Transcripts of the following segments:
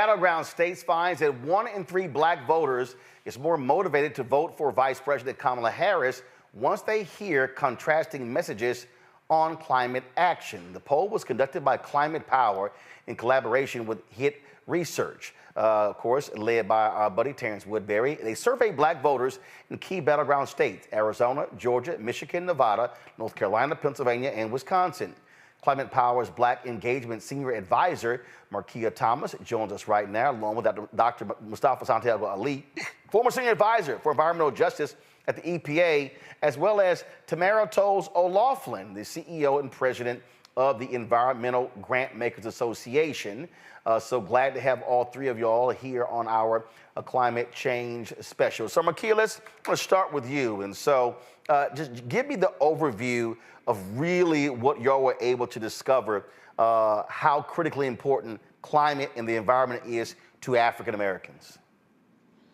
Battleground States finds that 1 in 3 black voters is more motivated to vote for Vice President Kamala Harris once they hear contrasting messages on climate action. The poll was conducted by Climate Power in collaboration with HIT Research, of course, led by our buddy Terrence Woodbury. They surveyed black voters in key battleground states: Arizona, Georgia, Michigan, Nevada, North Carolina, Pennsylvania, and Wisconsin. Climate Power's Black Engagement Senior Advisor, Markeya Thomas, joins us right now, along with Dr. Mustafa Santiago Ali, former Senior Advisor for Environmental Justice at the EPA, as well as Tamara Toles O'Laughlin, the CEO and President of the Environmental Grantmakers Association. So glad to have all three of y'all here on our climate change special. So Markeya, let's start with you. And so just give me the overview of really what y'all were able to discover, how critically important climate and the environment is to African Americans.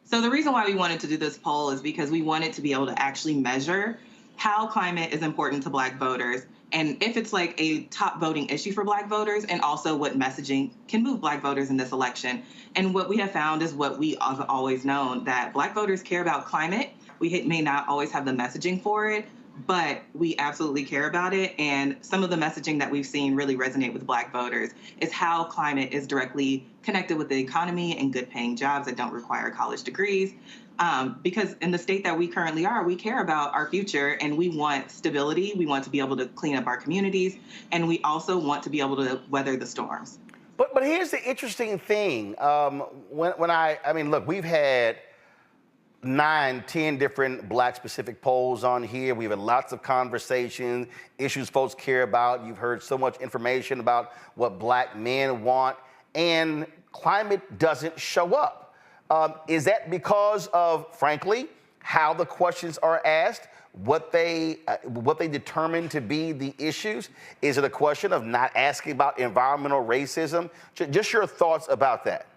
So the reason why we wanted to do this poll is because we wanted to be able to actually measure how climate is important to black voters, and if it's like a top voting issue for black voters, and also what messaging can move black voters in this election. And what we have found is what we have always known, that black voters care about climate. We may not always have the messaging for it, but we absolutely care about it. And some of the messaging that we've seen really resonate with black voters is how climate is directly connected with the economy and good paying jobs that don't require college degrees. Because in the state that we currently are, we care about our future and we want stability. We want to be able to clean up our communities, and we also want to be able to weather the storms. But here's the interesting thing. I mean, look, we've had 9, 10 different black specific polls on here. We've had lots of conversations, issues folks care about. You've heard so much information about what black men want, and climate doesn't show up. Is that because of, frankly, how the questions are asked, what they determine to be the issues? Is it a question of not asking about environmental racism? Just your thoughts about that.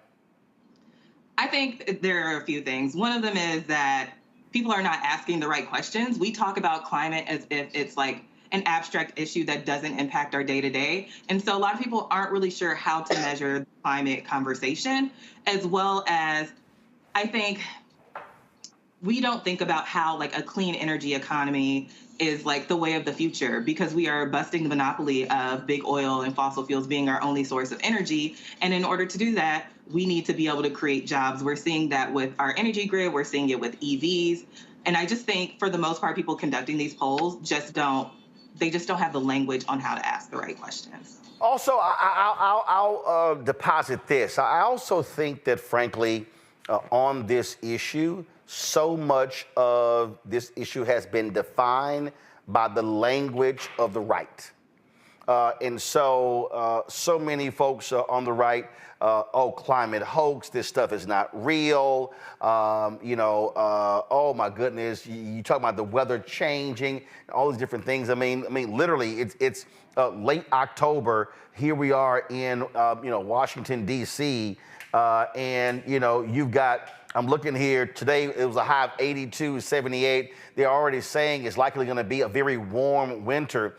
I think there are a few things. One of them is that people are not asking the right questions. We talk about climate as if it's like an abstract issue that doesn't impact our day-to-day. And so a lot of people aren't really sure how to measure the climate conversation, as well as I think we don't think about how like a clean energy economy is like the way of the future, because we are busting the monopoly of big oil and fossil fuels being our only source of energy. And in order to do that, we need to be able to create jobs. We're seeing that with our energy grid. We're seeing it with EVs. And I just think for the most part, people conducting these polls just don't have the language on how to ask the right questions. Also, I'll deposit this. I also think that, frankly, on this issue, so much of this issue has been defined by the language of the right. And so many folks on the right, oh, climate hoax, this stuff is not real. Oh my goodness, you talk about the weather changing, all these different things. I mean, literally, it's late October. Here we are in, Washington, D.C., and, you've got, I'm looking here, today it was a high of 82, 78. They're already saying it's likely going to be a very warm winter,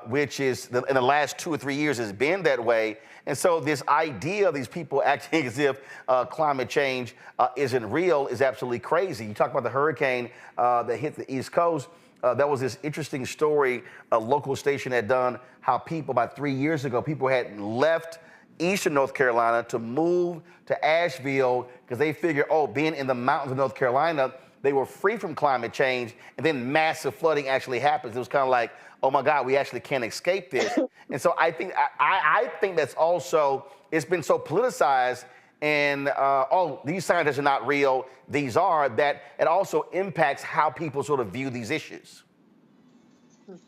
which is, in the last 2 or 3 years, has been that way. And so this idea of these people acting as if climate change isn't real is absolutely crazy. You talk about the hurricane that hit the East Coast. That was this interesting story a local station had done, how people, about 3 years ago, people had left eastern North Carolina to move to Asheville because they figured, being in the mountains of North Carolina, they were free from climate change, and then massive flooding actually happens. It was kind of like, oh my God, we actually can't escape this. And so I think that's also, it's been so politicized, and these scientists are not real, these are, that it also impacts how people sort of view these issues.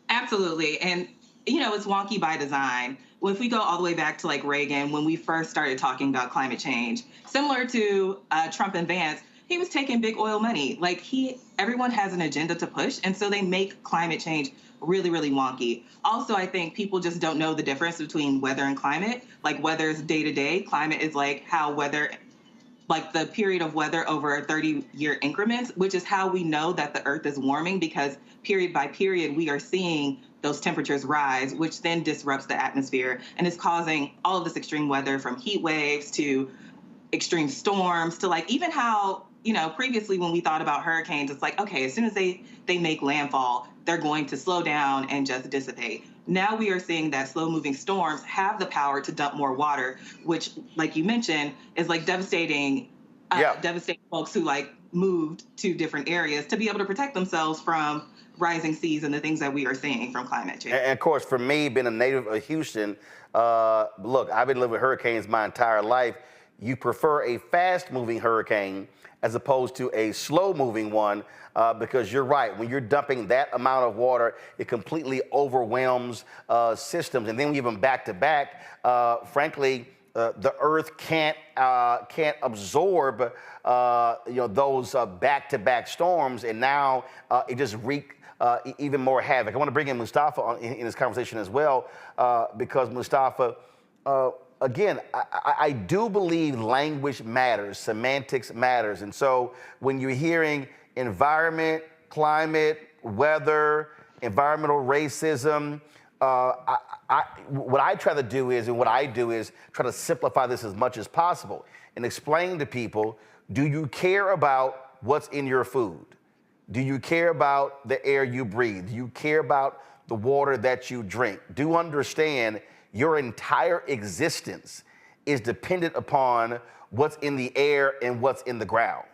Absolutely. And it's wonky by design. Well, if we go all the way back to like Reagan, when we first started talking about climate change, similar to Trump and Vance, he was taking big oil money. Like everyone has an agenda to push, and so they make climate change really, really wonky. Also, I think people just don't know the difference between weather and climate. Like weather is day to day. Climate is like how weather, like the period of weather over 30-year increments, which is how we know that the Earth is warming, because period by period we are seeing those temperatures rise, which then disrupts the atmosphere and is causing all of this extreme weather, from heat waves to extreme storms to like even how, previously when we thought about hurricanes, it's like, okay, as soon as they make landfall, they're going to slow down and just dissipate. Now we are seeing that slow moving storms have the power to dump more water, which, like you mentioned, is like devastating folks who like moved to different areas to be able to protect themselves from rising seas and the things that we are seeing from climate change. And of course, for me, being a native of Houston, look, I've been living with hurricanes my entire life. You prefer a fast-moving hurricane as opposed to a slow-moving one, because you're right. When you're dumping that amount of water, it completely overwhelms systems. And then even back-to-back, frankly, the Earth can't absorb those back-to-back storms, and now it just wreaks even more havoc. I want to bring in Mustafa in this conversation as well, because Mustafa, again, I do believe language matters, semantics matters. And so when you're hearing environment, climate, weather, environmental racism, what I try to do is, and what I do is try to simplify this as much as possible and explain to people, do you care about what's in your food? Do you care about the air you breathe? Do you care about the water that you drink? Do understand your entire existence is dependent upon what's in the air and what's in the ground.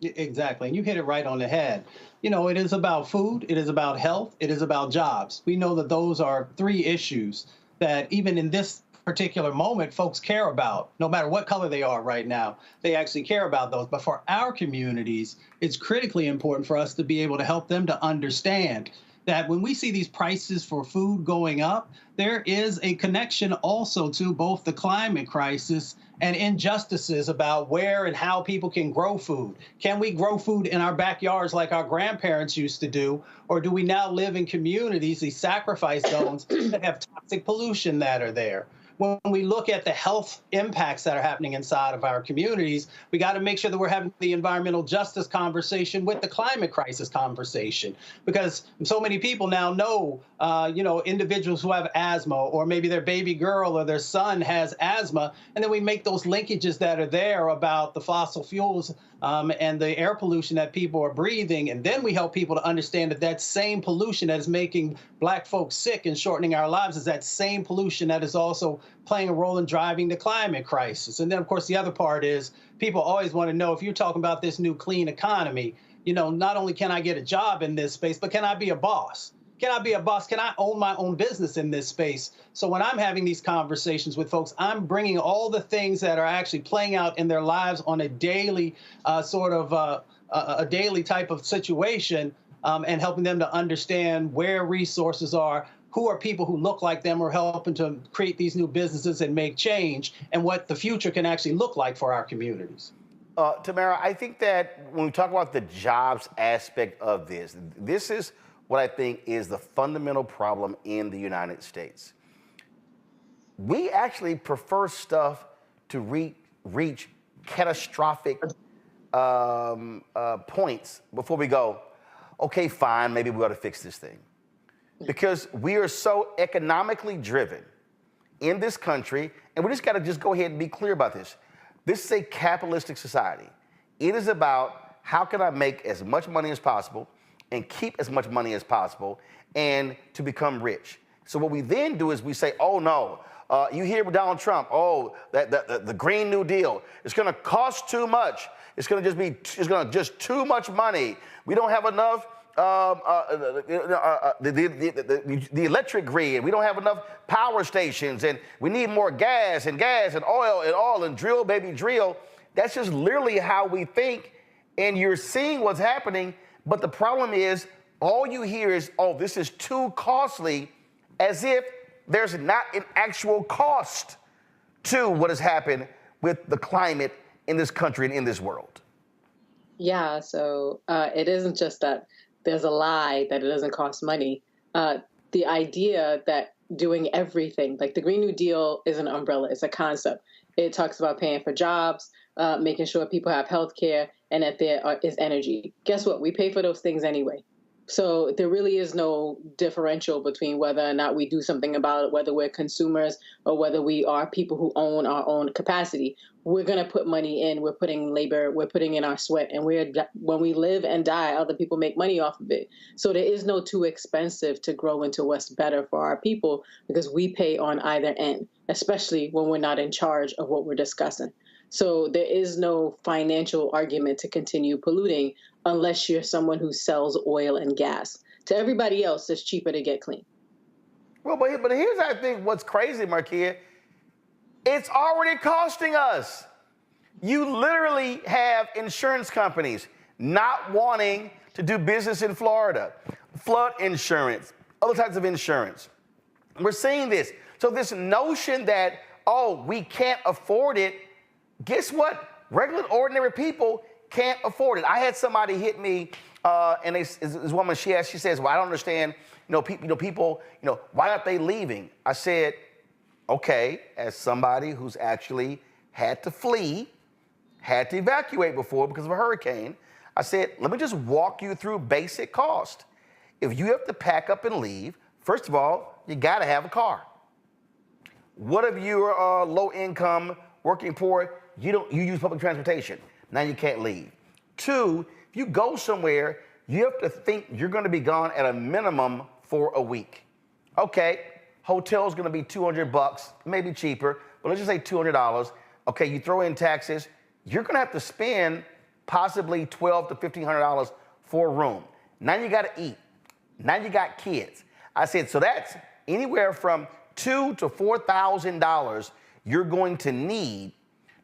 Exactly. And you hit it right on the head. It is about food. It is about health. It is about jobs. We know that those are three issues that even in this particular moment, folks care about, no matter what color they are right now. They actually care about those. But for our communities, it's critically important for us to be able to help them to understand that when we see these prices for food going up, there is a connection also to both the climate crisis and injustices about where and how people can grow food. Can we grow food in our backyards like our grandparents used to do? Or do we now live in communities, these sacrifice zones, that have toxic pollution that are there? When we look at the health impacts that are happening inside of our communities, we got to make sure that we're having the environmental justice conversation with the climate crisis conversation, because so many people now know, individuals who have asthma, or maybe their baby girl or their son has asthma, and then we make those linkages that are there about the fossil fuels and the air pollution that people are breathing. And then we help people to understand that that same pollution that is making Black folks sick and shortening our lives is that same pollution that is also playing a role in driving the climate crisis. And then, of course, the other part is people always want to know, if you're talking about this new clean economy, not only can I get a job in this space, but can I be a boss? Can I be a boss? Can I own my own business in this space? So when I'm having these conversations with folks, I'm bringing all the things that are actually playing out in their lives on a daily a daily type of situation, and helping them to understand where resources are, who are people who look like them, or helping to create these new businesses and make change, and what the future can actually look like for our communities. Tamara, I think that when we talk about the jobs aspect of this is what I think is the fundamental problem in the United States. We actually prefer stuff to reach catastrophic points before we go, okay, fine, maybe we ought to fix this thing. Because we are so economically driven in this country, and we just got to just go ahead and be clear about this. This is a capitalistic society. It is about how can I make as much money as possible and keep as much money as possible and to become rich. So what we then do is we say, oh no, you hear Donald Trump, oh, the Green New Deal, it's gonna cost too much. It's gonna just too much money. We don't have enough the electric grid. We don't have enough power stations, and we need more gas and oil and drill, baby, drill. That's just literally how we think, and you're seeing what's happening. But the problem is, all you hear is, oh, this is too costly, as if there's not an actual cost to what has happened with the climate in this country and in this world. Yeah, so it isn't just that there's a lie that it doesn't cost money. The idea that doing everything, like the Green New Deal is an umbrella, it's a concept. It talks about paying for jobs, making sure people have health care, and that there is energy. Guess what? We pay for those things anyway. So there really is no differential between whether or not we do something about it, whether we're consumers or whether we are people who own our own capacity. we're going to put money in, we're putting labor, we're putting in our sweat, and when we live and die, other people make money off of it. So there is no too expensive to grow into what's better for our people, because we pay on either end, especially when we're not in charge of what we're discussing. So there is no financial argument to continue polluting unless you're someone who sells oil and gas. To everybody else, it's cheaper to get clean. Well, but here's, I think, what's crazy, Markeya. It's already costing us. You literally have insurance companies not wanting to do business in Florida, flood insurance, other types of insurance. We're seeing this. So this notion that, oh, we can't afford it, guess what? Regular, ordinary people can't afford it. I had somebody hit me, and this woman, she says, well, I don't understand, people, why aren't they leaving? I said, okay, as somebody who's actually had to flee, had to evacuate before because of a hurricane, I said, let me just walk you through basic cost. If you have to pack up and leave, first of all, you got to have a car. What if you're low income, working poor, you use public transportation. Now you can't leave. 2, if you go somewhere, you have to think you're going to be gone at a minimum for a week. Okay. Hotel's gonna be $200, maybe cheaper, but let's just say $200. Okay, you throw in taxes, you're gonna have to spend possibly $1,200 to $1,500 for a room. Now you gotta eat. Now you got kids. I said, so that's anywhere from $2,000 to $4,000 you're going to need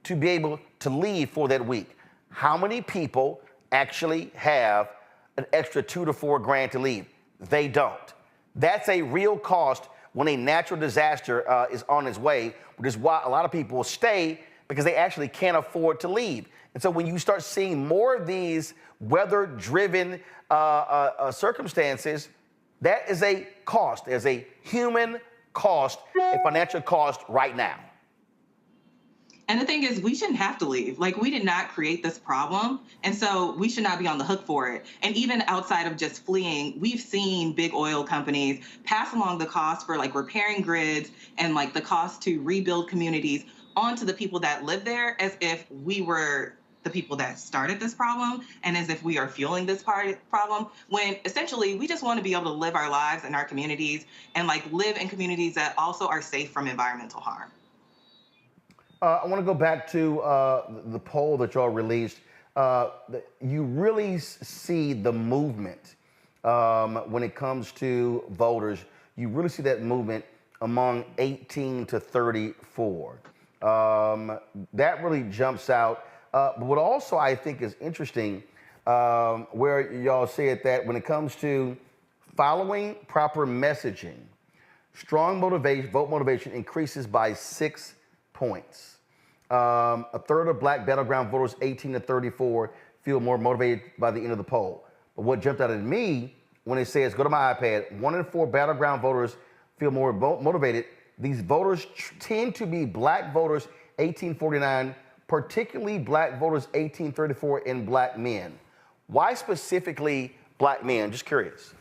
to be able to leave for that week. How many people actually have an extra $2,000 to $4,000 to leave? They don't. That's a real cost when a natural disaster is on its way, which is why a lot of people stay, because they actually can't afford to leave. And so when you start seeing more of these weather-driven circumstances, that is a cost. There's a human cost, a financial cost right now. And the thing is, we shouldn't have to leave. Like, we did not create this problem. And so we should not be on the hook for it. And even outside of just fleeing, we've seen big oil companies pass along the cost for like repairing grids and like the cost to rebuild communities onto the people that live there, as if we were the people that started this problem and as if we are fueling this problem, when essentially we just want to be able to live our lives in our communities and like live in communities that also are safe from environmental harm. I want to go back to the poll that y'all released. You really see the movement when it comes to voters. You really see that movement among 18 to 34. That really jumps out. But what also I think is interesting, where y'all said that when it comes to following proper messaging, strong motivation, vote motivation increases by 6 points. A third of Black battleground voters 18 to 34 feel more motivated by the end of the poll. But what jumped out at me when it says, go to my iPad, 1 in 4 battleground voters feel more motivated. These voters tend to be Black voters 1849, particularly Black voters 1834, and Black men. Why specifically Black men? Just curious.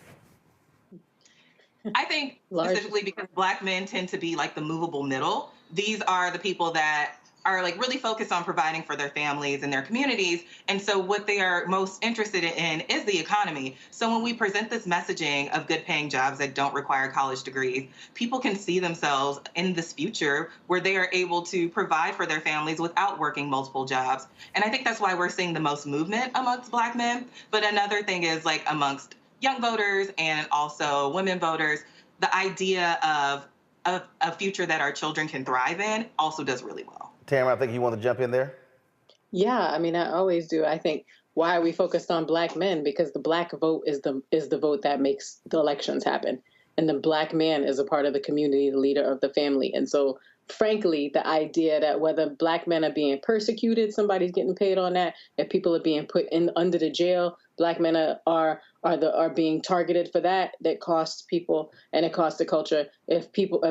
I think specifically because Black men tend to be like the movable middle. These are the people that are like really focused on providing for their families and their communities. And so what they are most interested in is the economy. So when we present this messaging of good paying jobs that don't require college degrees, people can see themselves in this future where they are able to provide for their families without working multiple jobs. And I think that's why we're seeing the most movement amongst Black men. But another thing is like amongst young voters and also women voters, the idea of a future that our children can thrive in also does really well. Tamara, I think you want to jump in there? Yeah, I mean, I always do. I think, why are we focused on Black men? Because the Black vote is the vote that makes the elections happen. And the Black man is a part of the community, the leader of the family. And so, frankly, the idea that whether Black men are being persecuted, somebody's getting paid on that, if people are being put in under the jail, Black men are are being targeted for that costs people and it costs the culture. If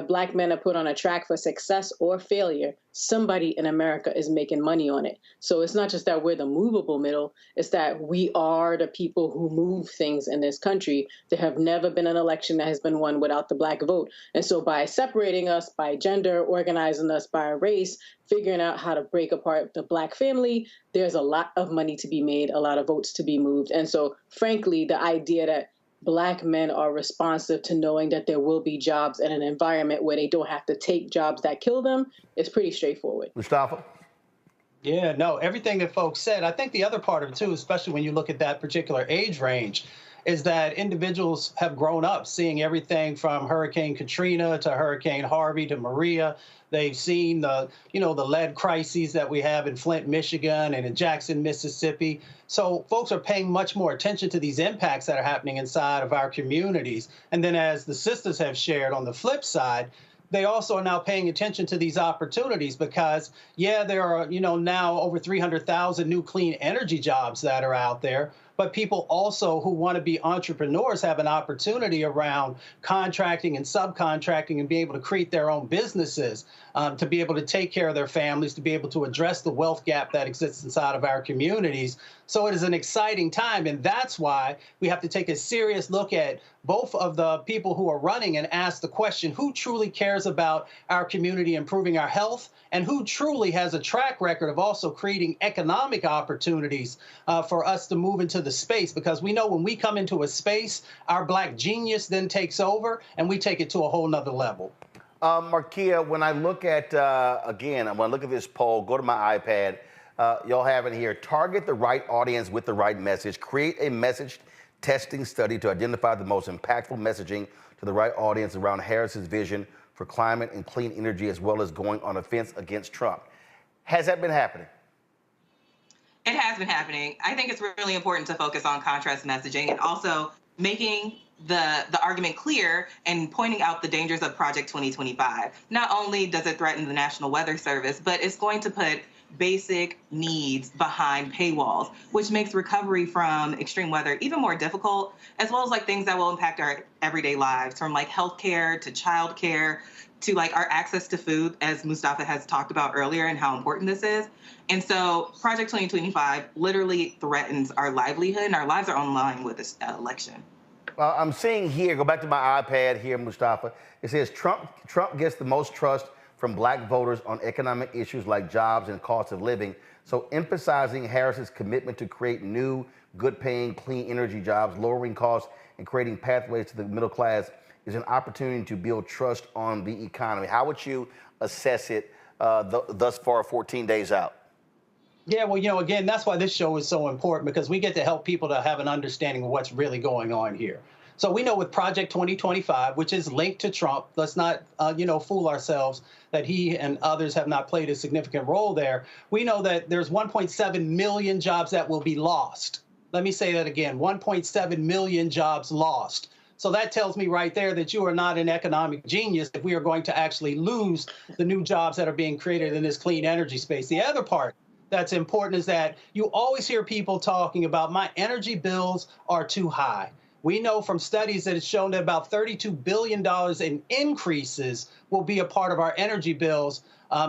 Black men are put on a track for success or failure, somebody in America is making money on it. So it's not just that we're the movable middle, it's that we are the people who move things in this country. There have never been an election that has been won without the Black vote. And so by separating us by gender, organizing us by race, figuring out how to break apart the Black family, there's a lot of money to be made, a lot of votes to be moved. And so, frankly, the idea that Black men are responsive to knowing that there will be jobs in an environment where they don't have to take jobs that kill them is pretty straightforward. Mustafa? Yeah, no, everything that folks said. I think the other part of it, too, especially when you look at that particular age range, is that individuals have grown up seeing everything from Hurricane Katrina to Hurricane Harvey to Maria. They've seen the lead crises that we have in Flint, Michigan, and in Jackson, Mississippi. So folks are paying much more attention to these impacts that are happening inside of our communities. And then as the sisters have shared on the flip side, they also are now paying attention to these opportunities because, yeah, there are, now over 300,000 new clean energy jobs that are out there. But people also who want to be entrepreneurs have an opportunity around contracting and subcontracting and be able to create their own businesses, to be able to take care of their families, to be able to address the wealth gap that exists inside of our communities. So it is an exciting time. And that's why we have to take a serious look at both of the people who are running and ask the question, who truly cares about our community, improving our health, and who truly has a track record of also creating economic opportunities for us to move into the space? Because we know when we come into a space, our Black genius then takes over and we take it to a whole nother level. Markeya, when I look at, again, when I look at this poll, go to my iPad, y'all have it here. Target the right audience with the right message. Create a message testing study to identify the most impactful messaging to the right audience around Harris's vision for climate and clean energy, as well as going on offense against Trump. Has that been happening? It has been happening. I think it's really important to focus on contrast messaging and also making the argument clear and pointing out the dangers of Project 2025. Not only does it threaten the National Weather Service, but it's going to put basic needs behind paywalls, which makes recovery from extreme weather even more difficult, as well as like things that will impact our everyday lives, from like healthcare to childcare to like our access to food, as Mustafa has talked about earlier and how important this is. And so Project 2025 literally threatens our livelihood, and our lives are on line with this election. I'm seeing here, go back to my iPad here, Mustafa. It says Trump gets the most trust from Black voters on economic issues like jobs and cost of living. So emphasizing Harris's commitment to create new, good-paying, clean energy jobs, lowering costs, and creating pathways to the middle class is an opportunity to build trust on the economy. How would you assess it thus far, 14 days out? Yeah, well, again, that's why this show is so important, because we get to help people to have an understanding of what's really going on here. So we know with Project 2025, which is linked to Trump, let's not, fool ourselves that he and others have not played a significant role there. We know that there's 1.7 million jobs that will be lost. Let me say that again, 1.7 million jobs lost. So that tells me right there that you are not an economic genius if we are going to actually lose the new jobs that are being created in this clean energy space. The other part that's important is that you always hear people talking about my energy bills are too high. We know from studies that it's shown that about $32 billion in increases will be a part of our energy bills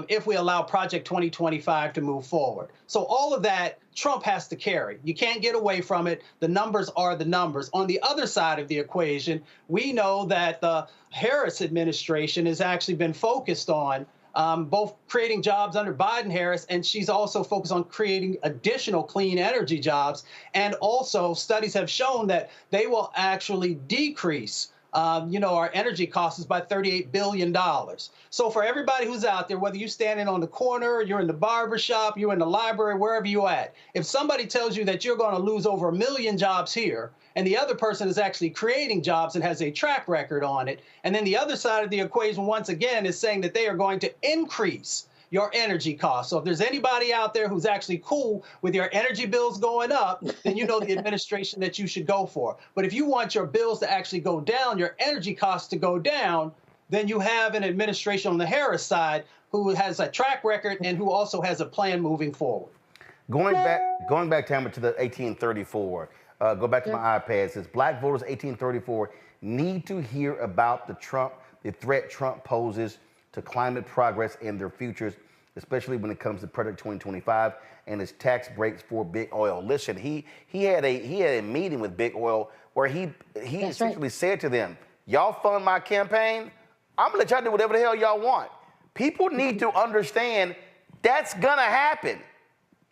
if we allow Project 2025 to move forward. So all of that, Trump has to carry. You can't get away from it. The numbers are the numbers. On the other side of the equation, we know that the Harris administration has actually been focused on both creating jobs under Biden-Harris, and she's also focused on creating additional clean energy jobs. And also studies have shown that they will actually decrease our energy costs by $38 billion. So for everybody who's out there, whether you're standing on the corner, you're in the barber shop, you're in the library, wherever you're at, if somebody tells you that you're going to lose over 1 million jobs here, and the other person is actually creating jobs and has a track record on it, and then the other side of the equation, once again, is saying that they are going to increase your energy costs. So if there's anybody out there who's actually cool with your energy bills going up, then you know the administration that you should go for. But if you want your bills to actually go down, your energy costs to go down, then you have an administration on the Harris side who has a track record and who also has a plan moving forward. Going back, Tamara, to the 1834, Go back to my iPad. It says black voters 1834 need to hear about the threat Trump poses to climate progress and their futures, especially when it comes to Project 2025 and his tax breaks for big oil. Listen, he had a meeting with big oil where he essentially said to them, y'all fund my campaign, I'm gonna let y'all do whatever the hell y'all want. People need to understand that's gonna happen.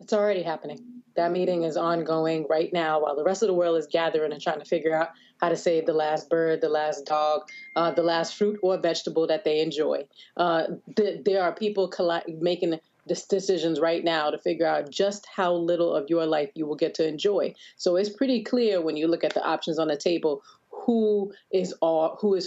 It's already happening. That meeting is ongoing right now while the rest of the world is gathering and trying to figure out how to save the last bird, the last dog, the last fruit or vegetable that they enjoy. There are people making decisions right now to figure out just how little of your life you will get to enjoy. So it's pretty clear when you look at the options on the table who is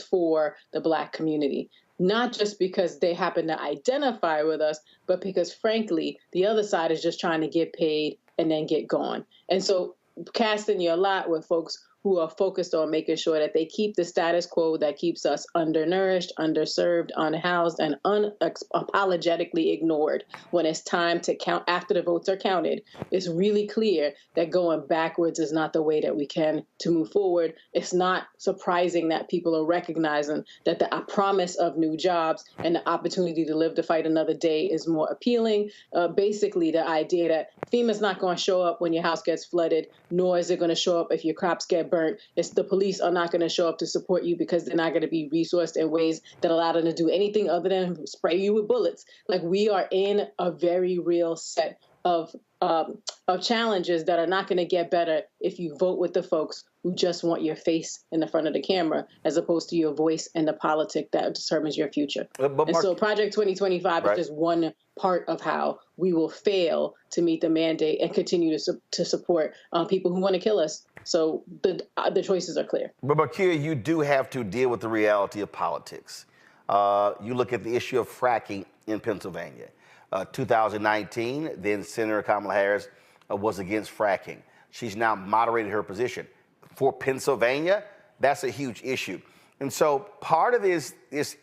for the Black community. Not just because they happen to identify with us, but because, frankly, the other side is just trying to get paid and then get gone. And so casting your lot with folks who are focused on making sure that they keep the status quo that keeps us undernourished, underserved, unhoused, and unapologetically ignored when it's time to count after the votes are counted. It's really clear that going backwards is not the way that we can to move forward. It's not surprising that people are recognizing that the promise of new jobs and the opportunity to live to fight another day is more appealing. Basically, the idea that FEMA's not going to show up when your house gets flooded, nor is it going to show up if your crops get burnt. It's the police are not going to show up to support you because they're not going to be resourced in ways that allow them to do anything other than spray you with bullets. Like, we are in a very real set of challenges that are not going to get better if you vote with the folks who just want your face in the front of the camera, as opposed to your voice and the politic that determines your future. And so Project 2025 is just one part of how we will fail to meet the mandate and continue to support people who want to kill us. So the choices are clear. But Markeya, you do have to deal with the reality of politics. You look at the issue of fracking in Pennsylvania. 2019, then Senator Kamala Harris was against fracking. She's now moderated her position. For Pennsylvania, that's a huge issue. And so part of this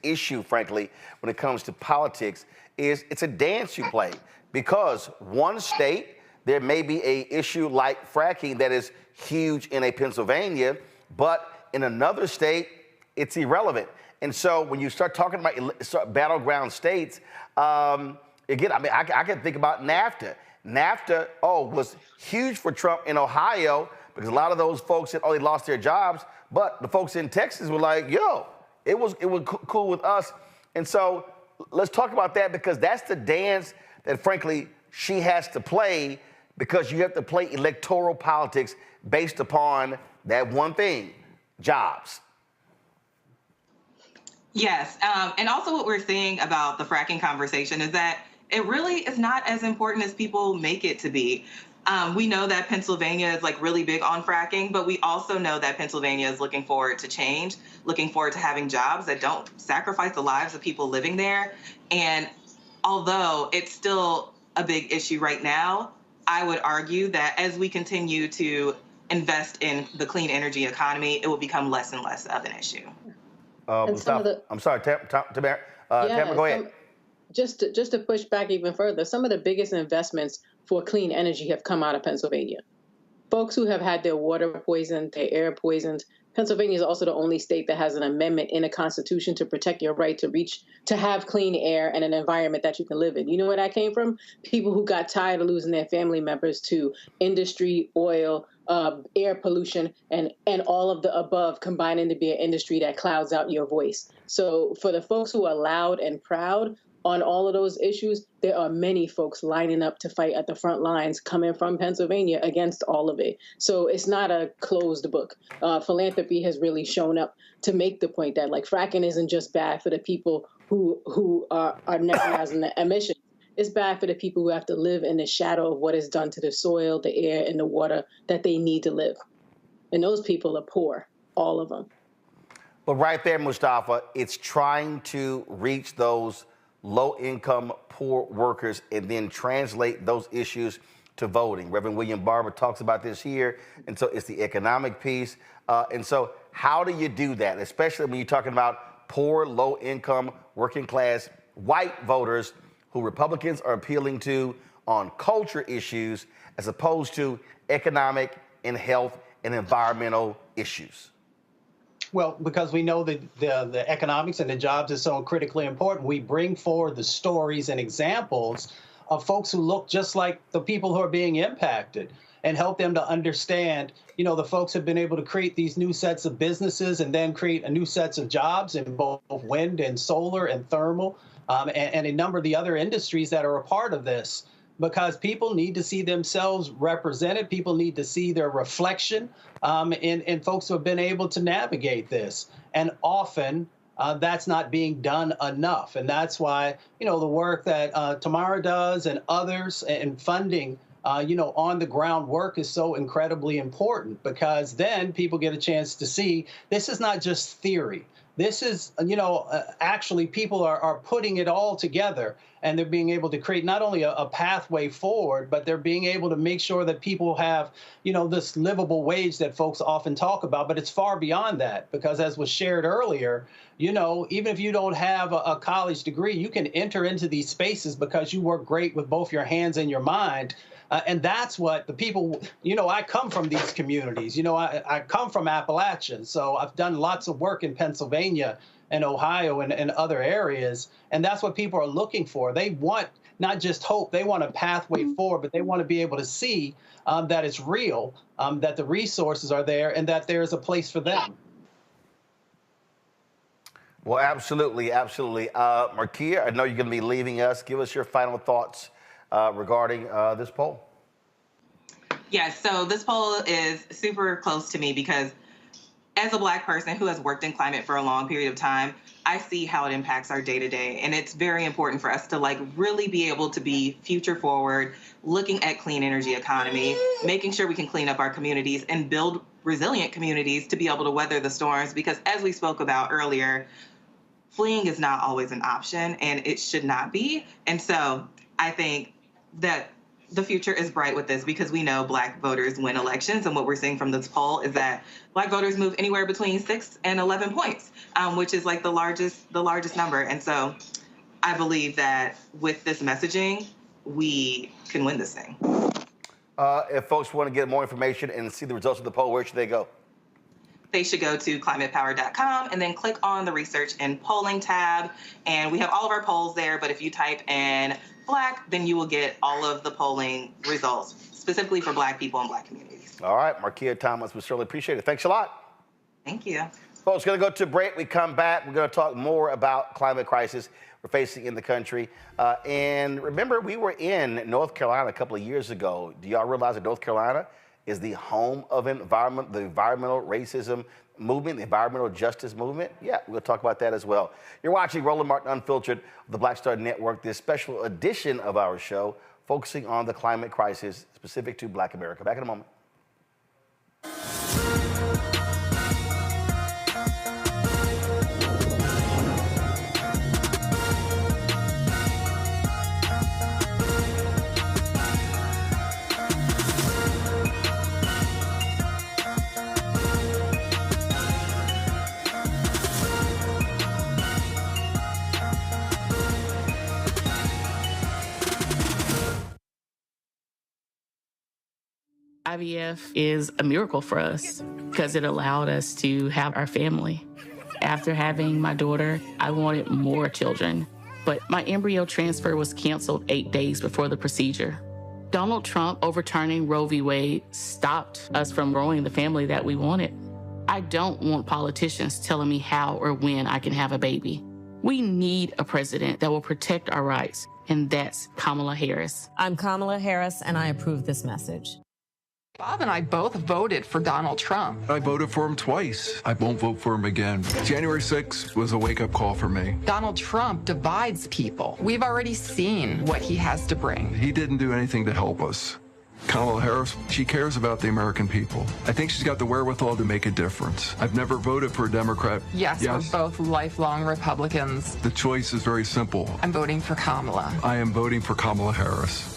issue, frankly, when it comes to politics, is it's a dance you play. Because one state, there may be an issue like fracking that is huge in a Pennsylvania, but in another state, it's irrelevant. And so when you start talking about battleground states, again, I mean, I can think about NAFTA. NAFTA, was huge for Trump in Ohio because a lot of those folks said, they lost their jobs. But the folks in Texas were like, it was cool with us. And so let's talk about that, because that's the dance that, frankly, she has to play, because you have to play electoral politics based upon that one thing, jobs. Yes. And also what we're seeing about the fracking conversation is that it really is not as important as people make it to be. We know that Pennsylvania is really big on fracking, but we also know that Pennsylvania is looking forward to change, looking forward to having jobs that don't sacrifice the lives of people living there. And although it's still a big issue right now, I would argue that as we continue to invest in the clean energy economy, it will become less and less of an issue. I'm sorry, Tamara, go ahead. Just to push back even further, some of the biggest investments for clean energy have come out of Pennsylvania. Folks who have had their water poisoned, their air poisoned. Pennsylvania is also the only state that has an amendment in the Constitution to protect your right to have clean air and an environment that you can live in. You know where that came from? People who got tired of losing their family members to industry, oil, air pollution, and all of the above combining to be an industry that clouds out your voice. So for the folks who are loud and proud on all of those issues, there are many folks lining up to fight at the front lines coming from Pennsylvania against all of it. So it's not a closed book. Philanthropy has really shown up to make the point that fracking isn't just bad for the people who are nebulizer the emissions. It's bad for the people who have to live in the shadow of what is done to the soil, the air, and the water that they need to live. And those people are poor, all of them. But right there, Mustafa, it's trying to reach those low-income, poor workers and then translate those issues to voting. Reverend William Barber talks about this here, and so it's the economic piece. And so how do you do that, especially when you're talking about poor, low-income, working-class, white voters who Republicans are appealing to on culture issues as opposed to economic and health and environmental issues? Well, because we know that the economics and the jobs is so critically important, we bring forward the stories and examples of folks who look just like the people who are being impacted and help them to understand, the folks have been able to create these new sets of businesses and then create a new sets of jobs in both wind and solar and thermal and a number of the other industries that are a part of this. Because people need to see themselves represented. People need to see their reflection in folks who have been able to navigate this. And often that's not being done enough. And that's why, the work that Tamara does and others and funding, on the ground work is so incredibly important, because then people get a chance to see this is not just theory. This is, actually people are putting it all together, and they're being able to create not only a pathway forward, but they're being able to make sure that people have, this livable wage that folks often talk about. But it's far beyond that, because as was shared earlier, even if you don't have a college degree, you can enter into these spaces because you work great with both your hands and your mind. And that's what the people, I come from these communities. I come from Appalachia, so I've done lots of work in Pennsylvania and Ohio and other areas. And that's what people are looking for. They want not just hope, they want a pathway forward, but they want to be able to see that it's real, that the resources are there, and that there's a place for them. Well, absolutely, absolutely. Markeya, I know you're going to be leaving us. Give us your final thoughts regarding this poll. Yes, so this poll is super close to me because as a Black person who has worked in climate for a long period of time, I see how it impacts our day-to-day. And it's very important for us to really be able to be future forward, looking at clean energy economy, making sure we can clean up our communities and build resilient communities to be able to weather the storms. Because as we spoke about earlier, fleeing is not always an option, and it should not be. And so I think that the future is bright with this, because we know Black voters win elections. And what we're seeing from this poll is that Black voters move anywhere between 6 and 11 points, which is the largest number. And so I believe that with this messaging, we can win this thing. If folks want to get more information and see the results of the poll, where should they go? They should go to climatepower.com and then click on the research and polling tab. And we have all of our polls there, but if you type in Black, then you will get all of the polling results, specifically for Black people and Black communities. All right, Markeya Thomas, we certainly appreciate it. Thanks a lot. Thank you. Folks, going to go to break. We come back. We're going to talk more about climate crisis we're facing in the country. And remember, we were in North Carolina a couple of years ago. Do y'all realize that North Carolina is the home of the environmental racism movement, the environmental justice movement? Yeah, we'll talk about that as well. You're watching Roland Martin Unfiltered, the Black Star Network, this special edition of our show focusing on the climate crisis specific to Black America. Back in a moment. IVF is a miracle for us because it allowed us to have our family. After having my daughter, I wanted more children, but my embryo transfer was canceled 8 days before the procedure. Donald Trump overturning Roe v. Wade stopped us from growing the family that we wanted. I don't want politicians telling me how or when I can have a baby. We need a president that will protect our rights, and that's Kamala Harris. I'm Kamala Harris, and I approve this message. Bob and I both voted for Donald Trump. I voted for him twice. I won't vote for him again. January 6th was a wake-up call for me. Donald Trump divides people. We've already seen what he has to bring. He didn't do anything to help us. Kamala Harris, she cares about the American people. I think she's got the wherewithal to make a difference. I've never voted for a Democrat. Yes, we're both lifelong Republicans. The choice is very simple. I'm voting for Kamala. I am voting for Kamala Harris.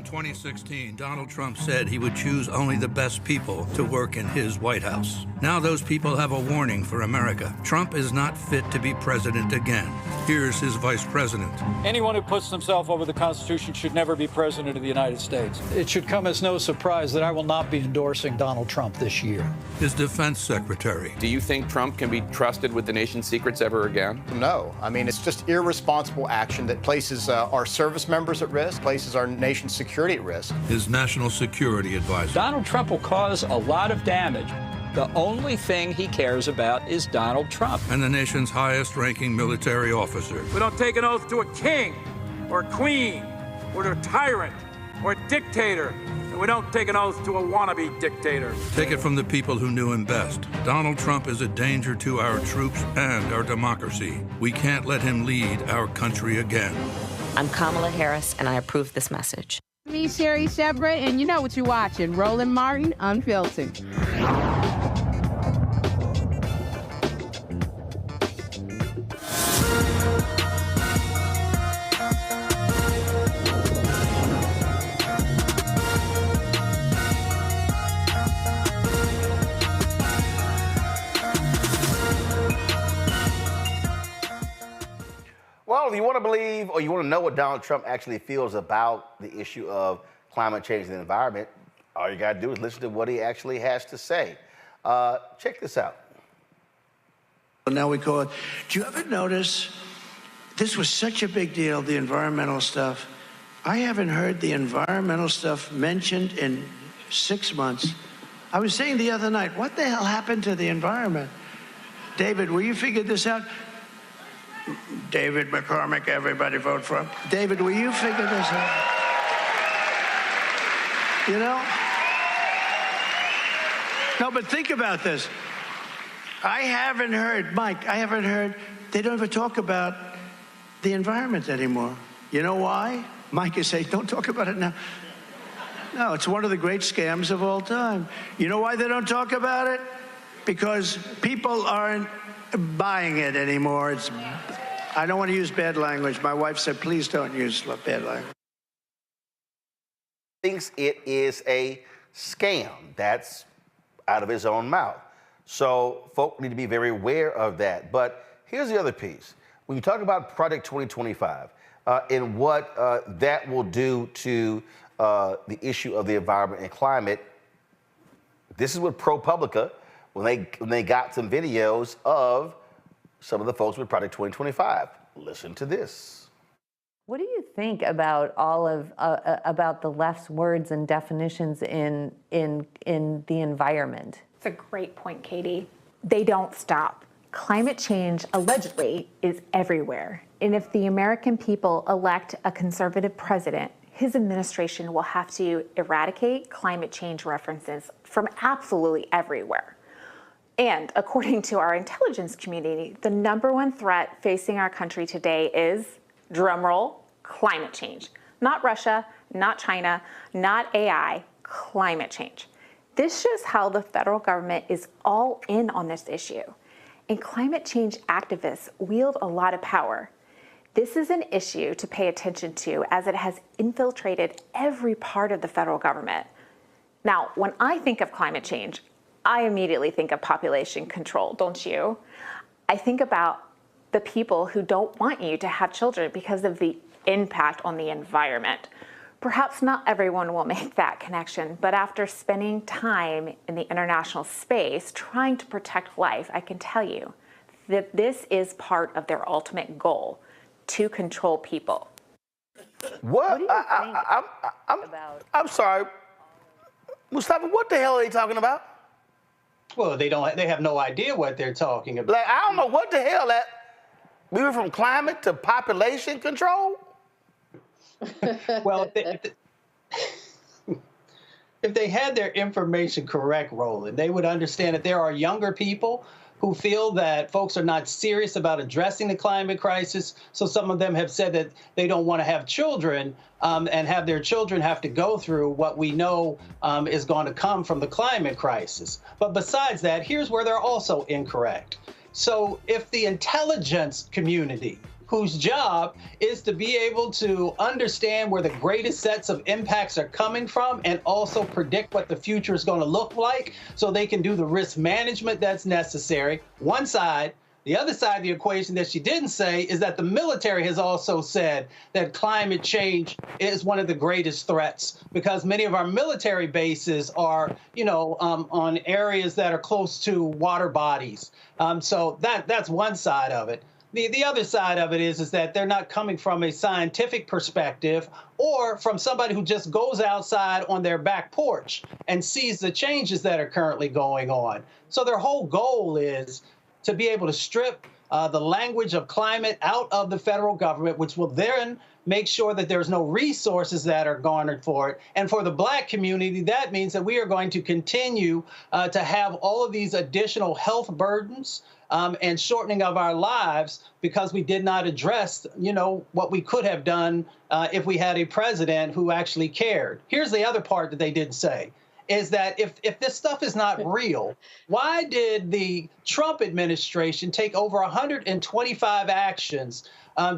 In 2016, Donald Trump said he would choose only the best people to work in his White House. Now those people have a warning for America. Trump is not fit to be president again. Here's his vice president. Anyone who puts himself over the Constitution should never be president of the United States. It should come as no surprise that I will not be endorsing Donald Trump this year. His defense secretary. Do you think Trump can be trusted with the nation's secrets ever again? No. I mean, it's just irresponsible action that places our service members at risk, places our nation's security at risk. His national security advisor. Donald Trump will cause a lot of damage. The only thing he cares about is Donald Trump. And the nation's highest-ranking military officer. We don't take an oath to a king or a queen or to a tyrant or a dictator. And we don't take an oath to a wannabe dictator. Take it from the people who knew him best. Donald Trump is a danger to our troops and our democracy. We can't let him lead our country again. I'm Kamala Harris, and I approve this message. Me, Sherry Shepard, and you know what you're watching, Roland Martin, Unfiltered. Well, if you want to believe or you want to know what Donald Trump actually feels about the issue of climate change and the environment, all you got to do is listen to what he actually has to say. Check this out. Now we call it. Do you ever notice this was such a big deal, the environmental stuff? I haven't heard the environmental stuff mentioned in 6 months. I was saying the other night, what the hell happened to the environment? David, will you figure this out? David McCormick, everybody vote for him. David, will you figure this out? You know? No, but think about this. I haven't heard, Mike, they don't ever talk about the environment anymore. You know why? Mike is saying, don't talk about it now. No, it's one of the great scams of all time. You know why they don't talk about it? Because people aren't buying it anymore. I don't want to use bad language. My wife said, please don't use bad language. Thinks it is a scam. That's out of his own mouth. So folk need to be very aware of that. But here's the other piece. When you talk about Project 2025 and what that will do to the issue of the environment and climate, this is what ProPublica, when they got some videos of some of the folks with Project 2025. Listen to this. What do you think about all of about the left's words and definitions in the environment? It's a great point, Katie. They don't stop. Climate change, allegedly, is everywhere. And if the American people elect a conservative president, his administration will have to eradicate climate change references from absolutely everywhere. And according to our intelligence community, the #1 threat facing our country today is, drumroll, climate change. Not Russia, not China, not AI, climate change. This shows how the federal government is all in on this issue. And climate change activists wield a lot of power. This is an issue to pay attention to as it has infiltrated every part of the federal government. Now, when I think of climate change, I immediately think of population control, don't you? I think about the people who don't want you to have children because of the impact on the environment. Perhaps not everyone will make that connection, but after spending time in the international space trying to protect life, I can tell you that this is part of their ultimate goal, to control people. What do you think I'm sorry. Mustafa, what the hell are they talking about? Well, they have no idea what they're talking about. Like, I don't know what the hell that. We were from climate to population control? Well, if they had their information correct, Roland, they would understand that there are younger people who feel that folks are not serious about addressing the climate crisis. So some of them have said that they don't want to have children and have their children have to go through what we know is going to come from the climate crisis. But besides that, here's where they're also incorrect. So if the intelligence community, whose job is to be able to understand where the greatest sets of impacts are coming from and also predict what the future is going to look like so they can do the risk management that's necessary. One side. The other side of the equation that she didn't say is that the military has also said that climate change is one of the greatest threats because many of our military bases are, on areas that are close to water bodies. So that's one side of it. The other side of it is that they're not coming from a scientific perspective or from somebody who just goes outside on their back porch and sees the changes that are currently going on. So their whole goal is to be able to strip the language of climate out of the federal government, which will then make sure that there's no resources that are garnered for it. And for the Black community, that means that we are going to continue to have all of these additional health burdens and shortening of our lives because we did not address, what we could have done if we had a president who actually cared. Here's the other part that they didn't say. Is that if this stuff is not real, why did the Trump administration take over 125 actions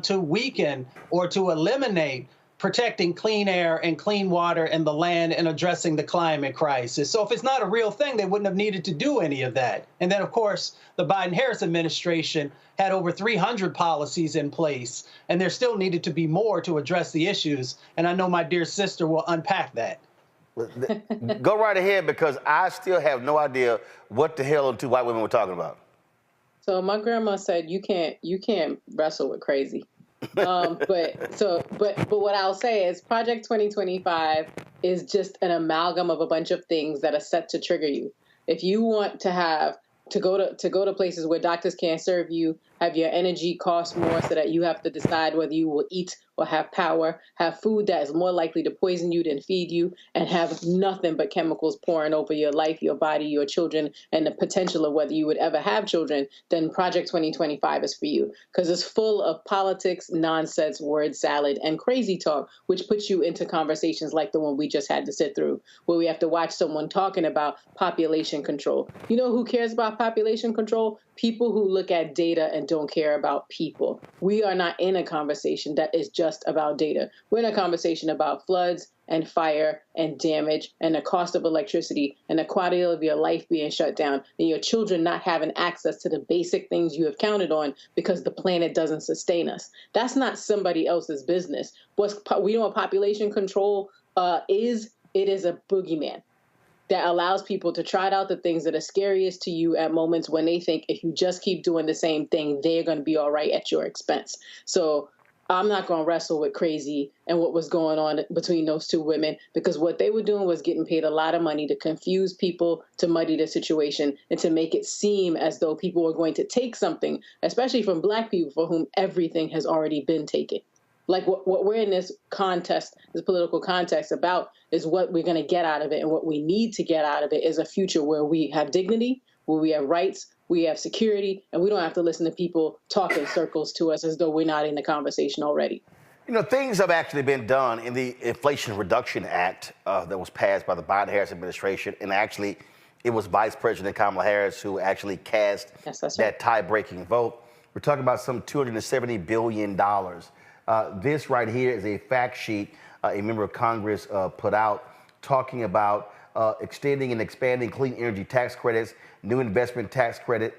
to weaken or to eliminate protecting clean air and clean water and the land and addressing the climate crisis? So if it's not a real thing, they wouldn't have needed to do any of that. And then, of course, the Biden-Harris administration had over 300 policies in place, and there still needed to be more to address the issues. And I know my dear sister will unpack that. Go right ahead, because I still have no idea what the hell the two white women were talking about. So my grandma said you can't wrestle with crazy. But what I'll say is Project 2025 is just an amalgam of a bunch of things that are set to trigger you. If you want to go to places where doctors can't serve you, have your energy cost more so that you have to decide whether you will eat or have power, have food that is more likely to poison you than feed you, and have nothing but chemicals pouring over your life, your body, your children, and the potential of whether you would ever have children, then Project 2025 is for you. Because it's full of politics, nonsense, word salad, and crazy talk, which puts you into conversations like the one we just had to sit through, where we have to watch someone talking about population control. You know who cares about population control? People who look at data and don't care about people. We are not in a conversation that is just about data. We're in a conversation about floods and fire and damage and the cost of electricity and the quality of your life being shut down and your children not having access to the basic things you have counted on because the planet doesn't sustain us. That's not somebody else's business. We know what population control is. It is a boogeyman that allows people to try out the things that are scariest to you at moments when they think if you just keep doing the same thing, they're going to be all right at your expense. So I'm not going to wrestle with crazy and what was going on between those two women, because what they were doing was getting paid a lot of money to confuse people, to muddy the situation, and to make it seem as though people were going to take something, especially from Black people for whom everything has already been taken. Like what we're in this contest, this political context about is what we're going to get out of it. And what we need to get out of it is a future where we have dignity, where we have rights, we have security, and we don't have to listen to people talk in circles to us as though we're not in the conversation already. Things have actually been done in the Inflation Reduction Act that was passed by the Biden-Harris administration. And actually, it was Vice President Kamala Harris who actually cast that tie-breaking vote. We're talking about some $270 billion. This right here is a fact sheet a member of Congress put out talking about extending and expanding clean energy tax credits, new investment tax credit,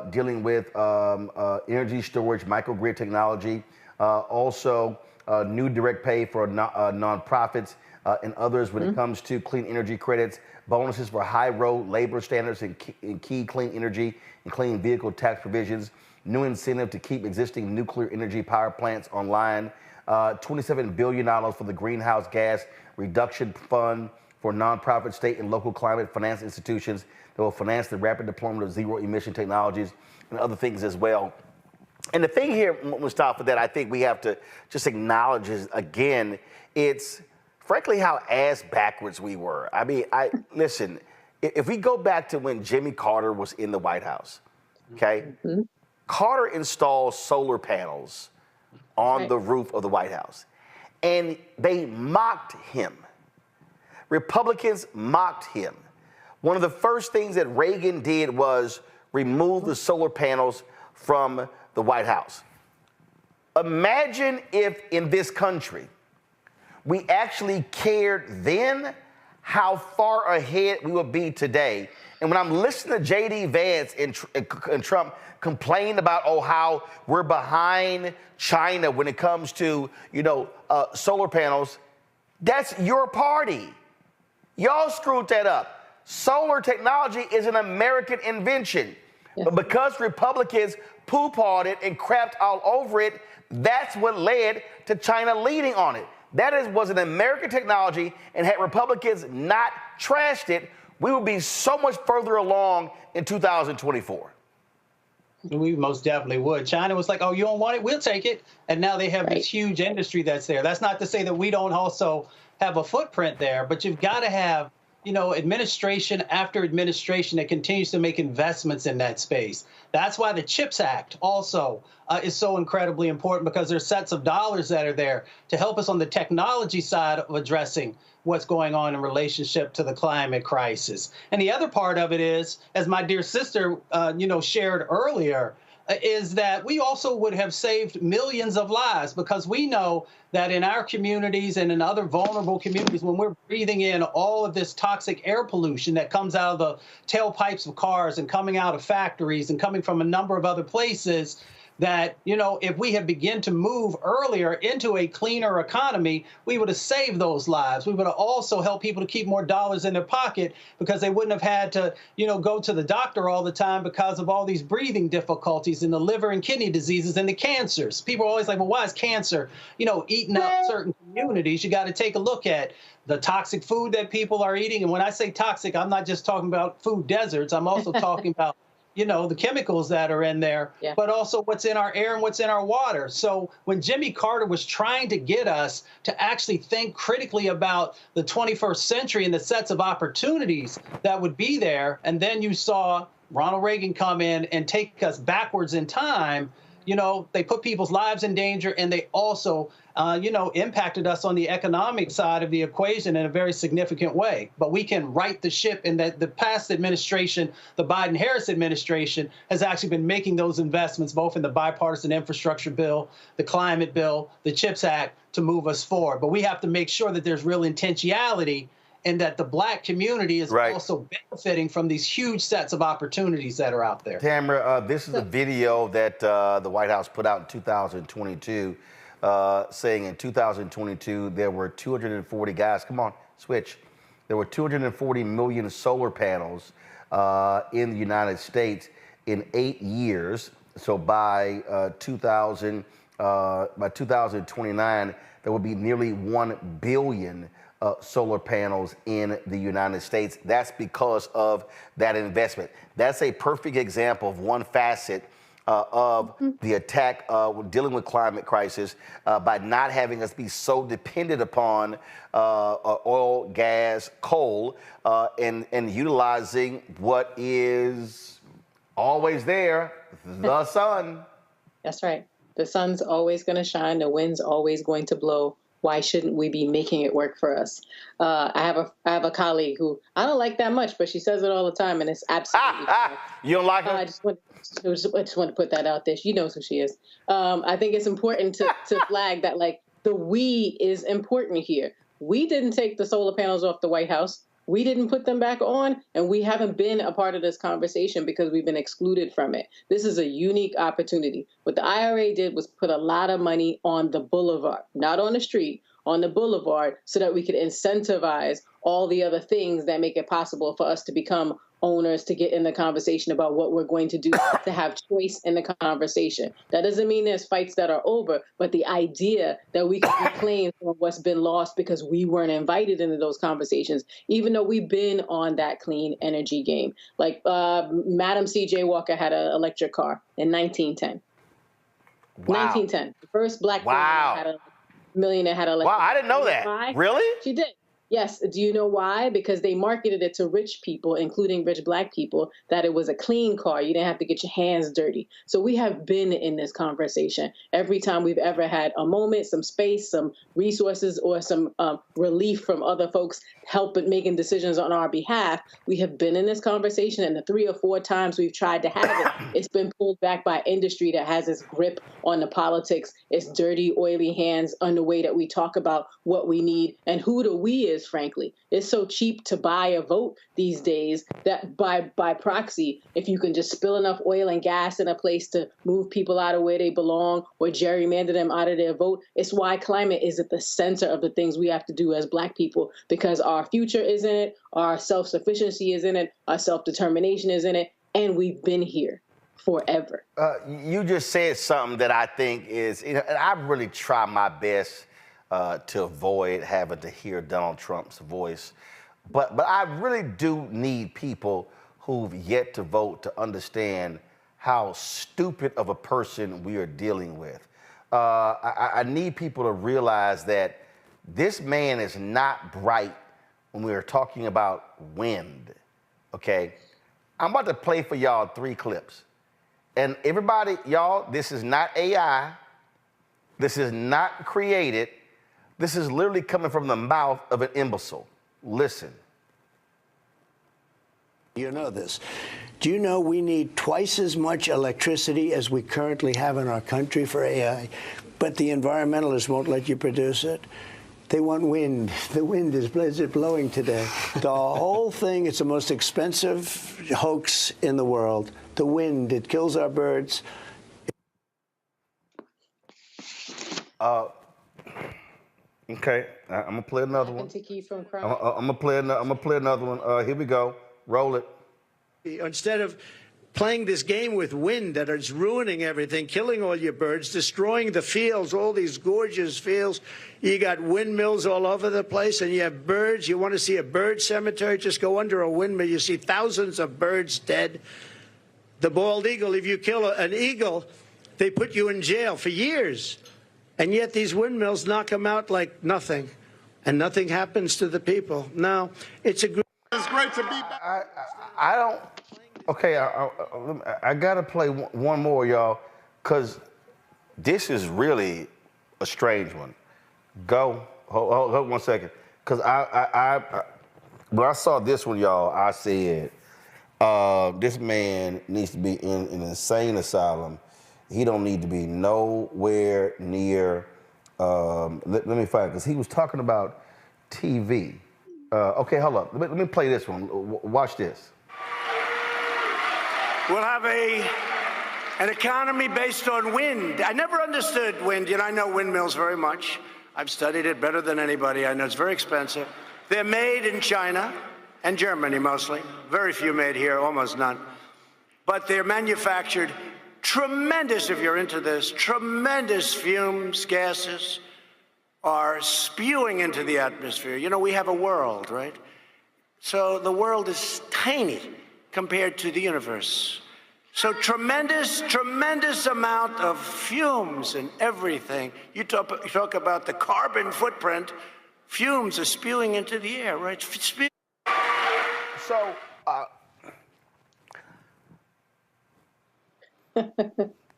dealing with energy storage, microgrid technology, also new direct pay for nonprofits and others when it comes to clean energy credits, bonuses for high road labor standards and key clean energy and clean vehicle tax provisions, new incentive to keep existing nuclear energy power plants online, $27 billion for the Greenhouse Gas Reduction Fund for nonprofit, state, and local climate finance institutions that will finance the rapid deployment of zero-emission technologies and other things as well. And the thing here, Mustafa, that I think we have to just acknowledge is, again, it's frankly how ass backwards we were. I mean, listen, if we go back to when Jimmy Carter was in the White House, okay? Mm-hmm. Carter installed solar panels on the roof of the White House, and they mocked him. Republicans mocked him. One of the first things that Reagan did was remove the solar panels from the White House. Imagine if in this country we actually cared then, how far ahead we would be today. And when I'm listening to J.D. Vance and Trump complain about, how we're behind China when it comes to, solar panels, that's your party. Y'all screwed that up. Solar technology is an American invention. Yes. But because Republicans poo-pawed it and crapped all over it, that's what led to China leading on it. That was an American technology, and had Republicans not trashed it, we would be so much further along in 2024. We most definitely would. China was like, oh, you don't want it? We'll take it. And now they have this huge industry that's there. That's not to say that we don't also have a footprint there, but you've got to have, administration after administration that continues to make investments in that space. That's why the CHIPS Act also is so incredibly important, because there's sets of dollars that are there to help us on the technology side of addressing what's going on in relationship to the climate crisis. And the other part of it is, as my dear sister, shared earlier, is that we also would have saved millions of lives, because we know that in our communities and in other vulnerable communities, when we're breathing in all of this toxic air pollution that comes out of the tailpipes of cars and coming out of factories and coming from a number of other places, that, if we had begun to move earlier into a cleaner economy, we would have saved those lives. We would have also helped people to keep more dollars in their pocket, because they wouldn't have had to, go to the doctor all the time because of all these breathing difficulties and the liver and kidney diseases and the cancers. People are always like, well, why is cancer, eating up certain communities? You got to take a look at the toxic food that people are eating. And when I say toxic, I'm not just talking about food deserts. I'm also talking about the chemicals that are in there, but also what's in our air and what's in our water. So when Jimmy Carter was trying to get us to actually think critically about the 21st century and the sets of opportunities that would be there, and then you saw Ronald Reagan come in and take us backwards in time, they put people's lives in danger, and they also, impacted us on the economic side of the equation in a very significant way. But we can right the ship in that the past administration, the Biden-Harris administration, has actually been making those investments, both in the bipartisan infrastructure bill, the climate bill, the CHIPS Act, to move us forward. But we have to make sure that there's real intentionality, and that the Black community is also benefiting from these huge sets of opportunities that are out there. Tamara, this is a video that the White House put out in 2022, saying in 2022 there were 240 guys. Come on, switch. There were 240 million solar panels in the United States in 8 years. So by 2029, there will be nearly 1 billion solar panels in the United States. That's because of that investment. That's a perfect example of one facet of the attack dealing with climate crisis by not having us be so dependent upon oil, gas, coal, and utilizing what is always there, the sun. That's right. The sun's always going to shine. The wind's always going to blow. Why shouldn't we be making it work for us? I have a colleague who I don't like that much, but she says it all the time, and it's absolutely You don't like her? I just want to put that out there. She knows who she is. I think it's important to flag that, like, the we is important here. We didn't take the solar panels off the White House. We didn't put them back on, and we haven't been a part of this conversation because we've been excluded from it. This is a unique opportunity. What the IRA did was put a lot of money on the boulevard, not on the street, on the boulevard, so that we could incentivize all the other things that make it possible for us to become owners, to get in the conversation about what we're going to do, to have choice in the conversation. That doesn't mean there's fights that are over, but the idea that we can reclaim some of what's been lost because we weren't invited into those conversations, even though we've been on that clean energy game. Like Madam C.J. Walker had an electric car in 1910. Wow. 1910. The first Black millionaire had an electric car. Wow, I didn't know that. Why? Really? She did. Yes. Do you know why? Because they marketed it to rich people, including rich Black people, that it was a clean car. You didn't have to get your hands dirty. So we have been in this conversation every time we've ever had a moment, some space, some resources, or some relief from other folks helping making decisions on our behalf. We have been in this conversation, and the 3 or 4 times we've tried to have it, it's been pulled back by industry that has its grip on the politics, its dirty, oily hands on the way that we talk about what we need and who the we is. Frankly, it's so cheap to buy a vote these days that by proxy, if you can just spill enough oil and gas in a place to move people out of where they belong or gerrymander them out of their vote, it's why climate is at the center of the things we have to do as Black people, because our future is in it, our self-sufficiency is in it, our self-determination is in it, and we've been here forever. You just said something that I think is, and I really try my best to avoid having to hear Donald Trump's voice. But I really do need people who've yet to vote to understand how stupid of a person we are dealing with. I need people to realize that this man is not bright when we are talking about wind, okay? I'm about to play for y'all 3 clips. And everybody, y'all, this is not AI. This is not created. This is literally coming from the mouth of an imbecile. Listen. You know this. Do you know we need twice as much electricity as we currently have in our country for AI, but the environmentalists won't let you produce it? They want wind. The wind is blowing today. The whole thing, it's the most expensive hoax in the world. The wind, it kills our birds. Okay, I'm gonna play another one. To keep from crying. I'm gonna play another one. Here we go. Roll it. Instead of playing this game with wind that is ruining everything, killing all your birds, destroying the fields, all these gorgeous fields, you got windmills all over the place, and you have birds. You want to see a bird cemetery? Just go under a windmill. You see thousands of birds dead. The bald eagle, if you kill an eagle, they put you in jail for years. And yet these windmills knock them out like nothing, and nothing happens to the people. Now, it's great to be back. I don't. Okay, I gotta play one more, y'all, because this is really a strange one. Go. Hold 1 second, because when I saw this one, y'all, I said this man needs to be in an insane asylum. He don't need to be nowhere near, let me find it, because he was talking about TV. Okay, hold up. Let me play this one. Watch this. We'll have an economy based on wind. I never understood wind. You know, I know windmills very much. I've studied it better than anybody. I know it's very expensive. They're made in China and Germany mostly. Very few made here, almost none. But they're manufactured tremendous, if you're into this, tremendous fumes, gases are spewing into the atmosphere. You know, we have a world, right? So the world is tiny compared to the universe. So tremendous amount of fumes and everything. You talk about the carbon footprint, fumes are spewing into the air, right? So,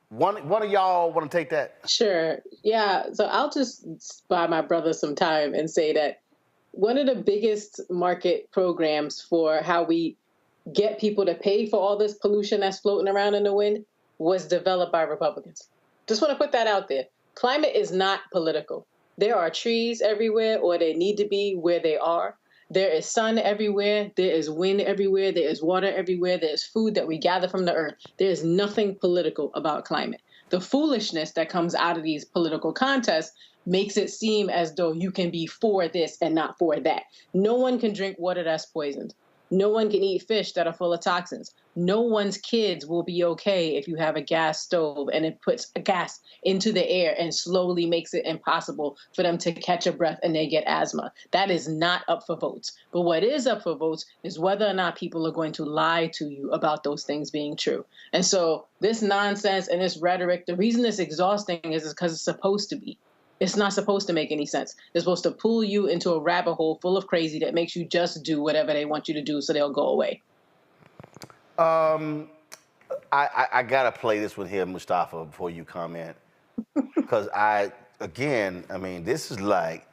one of y'all want to take that? Sure. Yeah. So I'll just buy my brother some time and say that one of the biggest market programs for how we get people to pay for all this pollution that's floating around in the wind was developed by Republicans. Just want to put that out there. Climate is not political. There are trees everywhere, or they need to be where they are. There is sun everywhere. There is wind everywhere. There is water everywhere. There is food that we gather from the earth. There is nothing political about climate. The foolishness that comes out of these political contests makes it seem as though you can be for this and not for that. No one can drink water that's poisoned. No one can eat fish that are full of toxins. No one's kids will be okay if you have a gas stove and it puts a gas into the air and slowly makes it impossible for them to catch a breath and they get asthma. That is not up for votes. But what is up for votes is whether or not people are going to lie to you about those things being true. And so this nonsense and this rhetoric, the reason it's exhausting is because it's supposed to be. It's not supposed to make any sense. They're supposed to pull you into a rabbit hole full of crazy that makes you just do whatever they want you to do so they'll go away. I gotta play this with him, Mustafa, before you comment, because I mean, this is like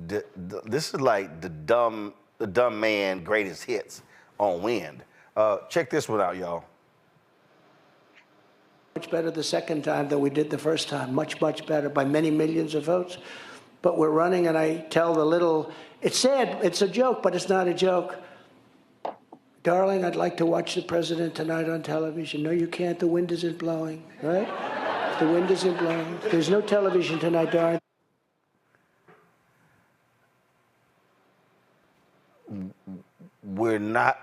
the dumb man greatest hits on Wind. Check this one out, y'all. Much better the second time than we did the first time. Much, much better by many millions of votes. But we're running, and I tell the little, it's sad, it's a joke, but it's not a joke. Darling, I'd like to watch the president tonight on television. No, you can't. The wind isn't blowing, right? The wind isn't blowing. There's no television tonight, darling. We're not.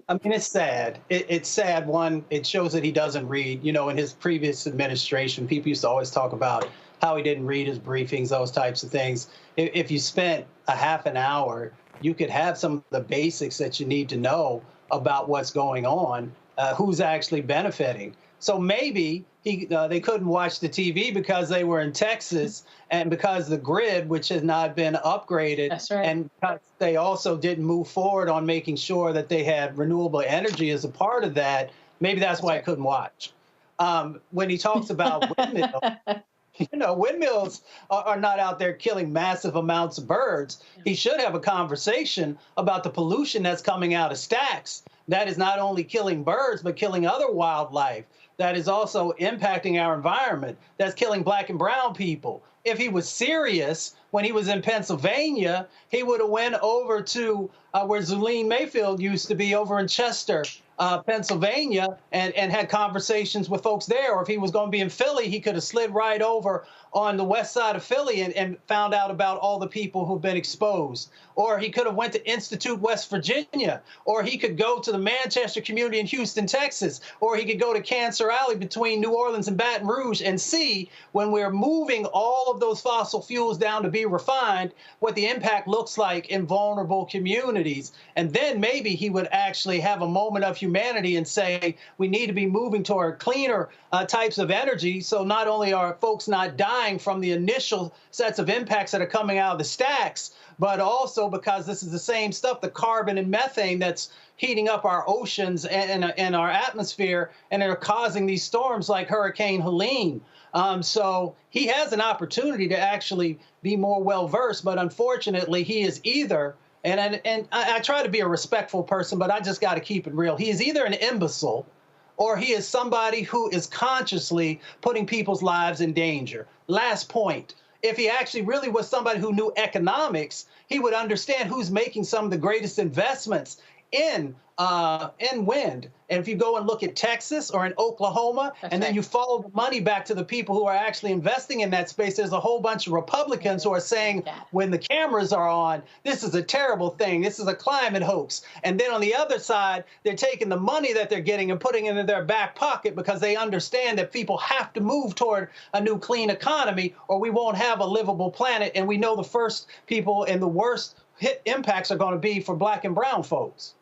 I mean, it's sad. It's sad. One, it shows that he doesn't read. You know, in his previous administration, people used to always talk about how he didn't read his briefings, those types of things. If you spent a half an hour, you could have some of the basics that you need to know about what's going on, who's actually benefiting. So maybe they couldn't watch the TV because they were in Texas and because the grid, which has not been upgraded, That's right. and because they also didn't move forward on making sure that they had renewable energy as a part of that, maybe that's why I couldn't watch. When he talks about windmills, you know, windmills are not out there killing massive amounts of birds. He should have a conversation about the pollution that's coming out of stacks. That is not only killing birds, but killing other wildlife. That is also impacting our environment. That's killing Black and brown people. If he was serious when he was in Pennsylvania, he would have went over to where Zulene Mayfield used to be, over in Chester, Pennsylvania, and had conversations with folks there. Or if he was going to be in Philly, he could have slid right over on the west side of Philly and found out about all the people who've been exposed. Or he could have went to Institute, West Virginia. Or he could go to the Manchester community in Houston, Texas. Or he could go to Cancer Alley between New Orleans and Baton Rouge and see, when we're moving all of those fossil fuels down to be refined, what the impact looks like in vulnerable communities. And then maybe he would actually have a moment of humanity and say, we need to be moving toward cleaner types of energy. So not only are folks not dying from the initial sets of impacts that are coming out of the stacks, but also because this is the same stuff, the carbon and methane that's heating up our oceans and our atmosphere, and are causing these storms like Hurricane Helene. So he has an opportunity to actually be more well-versed, but unfortunately he is either, and I try to be a respectful person, but I just got to keep it real. He is either an imbecile, or he is somebody who is consciously putting people's lives in danger. Last point. If he actually really was somebody who knew economics, he would understand who's making some of the greatest investments in wind. And if you go and look at Texas or in Oklahoma, and then you follow the money back to the people who are actually investing in that space, there's a whole bunch of Republicans who are saying, when the cameras are on, this is a terrible thing. This is a climate hoax. And then on the other side, they're taking the money that they're getting and putting it in their back pocket because they understand that people have to move toward a new clean economy or we won't have a livable planet. And we know the first people and the worst hit impacts are going to be for Black and brown folks.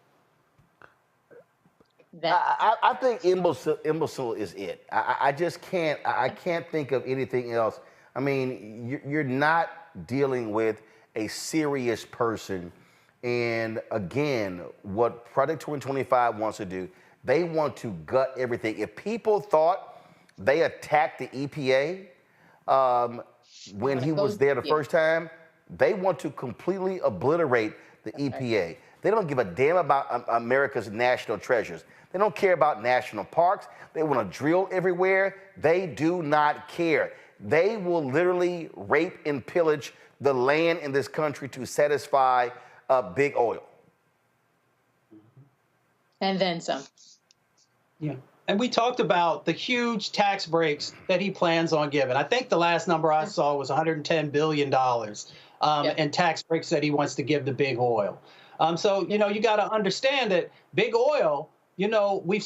I think imbecile is it. I just can't. I can't think of anything else. I mean, you're not dealing with a serious person. And again, what Project 2025 wants to do, they want to gut everything. If people thought they attacked the EPA when he was there the first time, they want to completely obliterate the EPA. They don't give a damn about America's national treasures. They don't care about national parks. They want to drill everywhere. They do not care. They will literally rape and pillage the land in this country to satisfy big oil. And then some. Yeah. And we talked about the huge tax breaks that he plans on giving. I think the last number I saw was $110 billion in tax breaks that he wants to give to big oil. So, you know, you got to understand that big oil, you know, we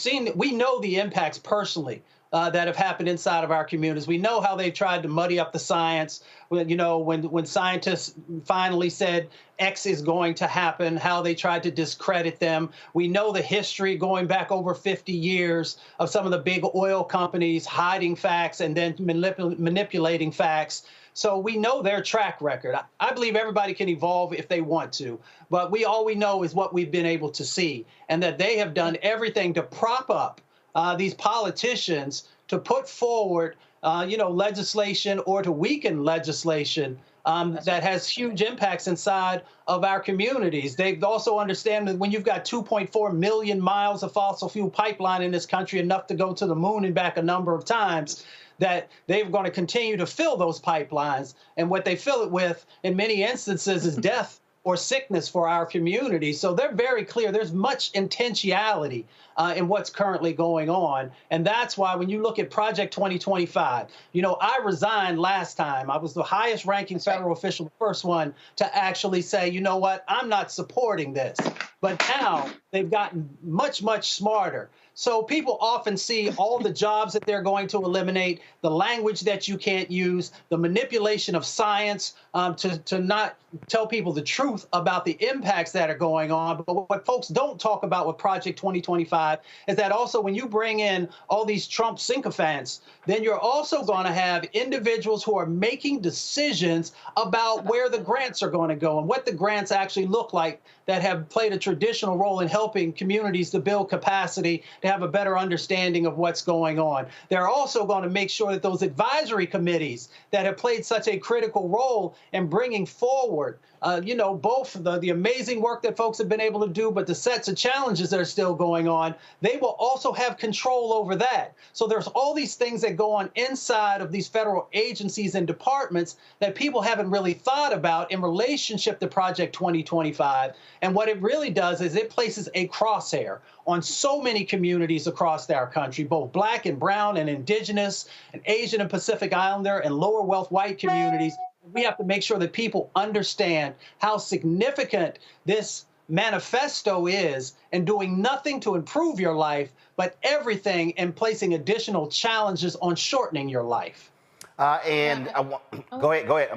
know the impacts personally that have happened inside of our communities. We know how they tried to muddy up the science. When scientists finally said X is going to happen, how they tried to discredit them. We know the history going back over 50 years of some of the big oil companies hiding facts and then manipulating facts. So we know their track record. I believe everybody can evolve if they want to, but all we know is what we've been able to see, and that they have done everything to prop up these politicians to put forward, legislation or to weaken legislation that has huge impacts inside of our communities. They also understand that when you've got 2.4 million miles of fossil fuel pipeline in this country, enough to go to the moon and back a number of times, that they're going to continue to fill those pipelines. And what they fill it with, in many instances, is death or sickness for our community. So they're very clear. There's much intentionality in what's currently going on. And that's why when you look at Project 2025, I resigned last time. I was the highest ranking federal official, the first one to actually say, you know what, I'm not supporting this. But now they've gotten much, much smarter. So people often see all the jobs that they're going to eliminate, the language that you can't use, the manipulation of science to not tell people the truth about the impacts that are going on. But what folks don't talk about with Project 2025 is that also when you bring in all these Trump sycophants, then you're also going to have individuals who are making decisions about where the grants are going to go and what the grants actually look like that have played a traditional role in helping communities to build capacity, to have a better understanding of what's going on. They're also going to make sure that those advisory committees that have played such a critical role in bringing forward, both the amazing work that folks have been able to do, but the sets of challenges that are still going on, they will also have control over that. So there's all these things that go on inside of these federal agencies and departments that people haven't really thought about in relationship to Project 2025. And what it really does is it places a crosshair on so many communities across our country, both Black and brown and indigenous and Asian and Pacific Islander and lower wealth white communities. We have to make sure that people understand how significant this manifesto is and doing nothing to improve your life, but everything in placing additional challenges on shortening your life. Go ahead. I'm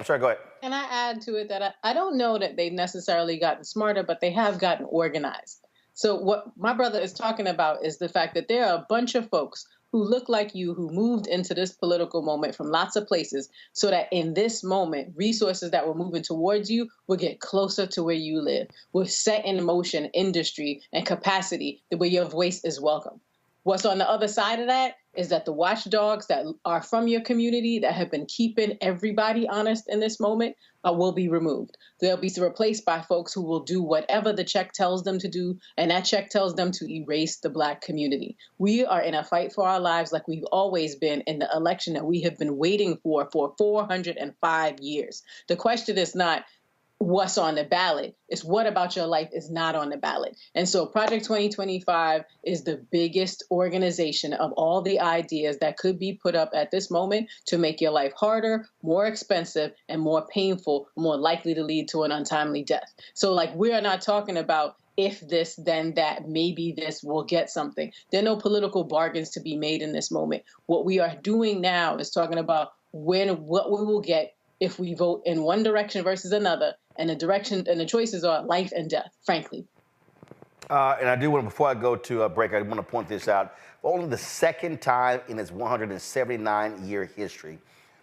sorry, go ahead. Can I add to it that I don't know that they've necessarily gotten smarter, but they have gotten organized. So what my brother is talking about is the fact that there are a bunch of folks who look like you, who moved into this political moment from lots of places, so that in this moment, resources that were moving towards you will get closer to where you live, will set in motion industry and capacity where your voice is welcome. What's on the other side of that is that the watchdogs that are from your community that have been keeping everybody honest in this moment will be removed. They'll be replaced by folks who will do whatever the check tells them to do, and that check tells them to erase the Black community. We are in a fight for our lives like we've always been in the election that we have been waiting for 405 years. The question is not what's on the ballot, it's what about your life is not on the ballot. And so Project 2025 is the biggest organization of all the ideas that could be put up at this moment to make your life harder, more expensive, and more painful, more likely to lead to an untimely death. So we are not talking about if this, then that, maybe this will get something. There are no political bargains to be made in this moment. What we are doing now is talking about what we will get if we vote in one direction versus another, and the choices are life and death, frankly. And I do want to, before I go to a break, I want to point this out. For only the second time in its 179-year history,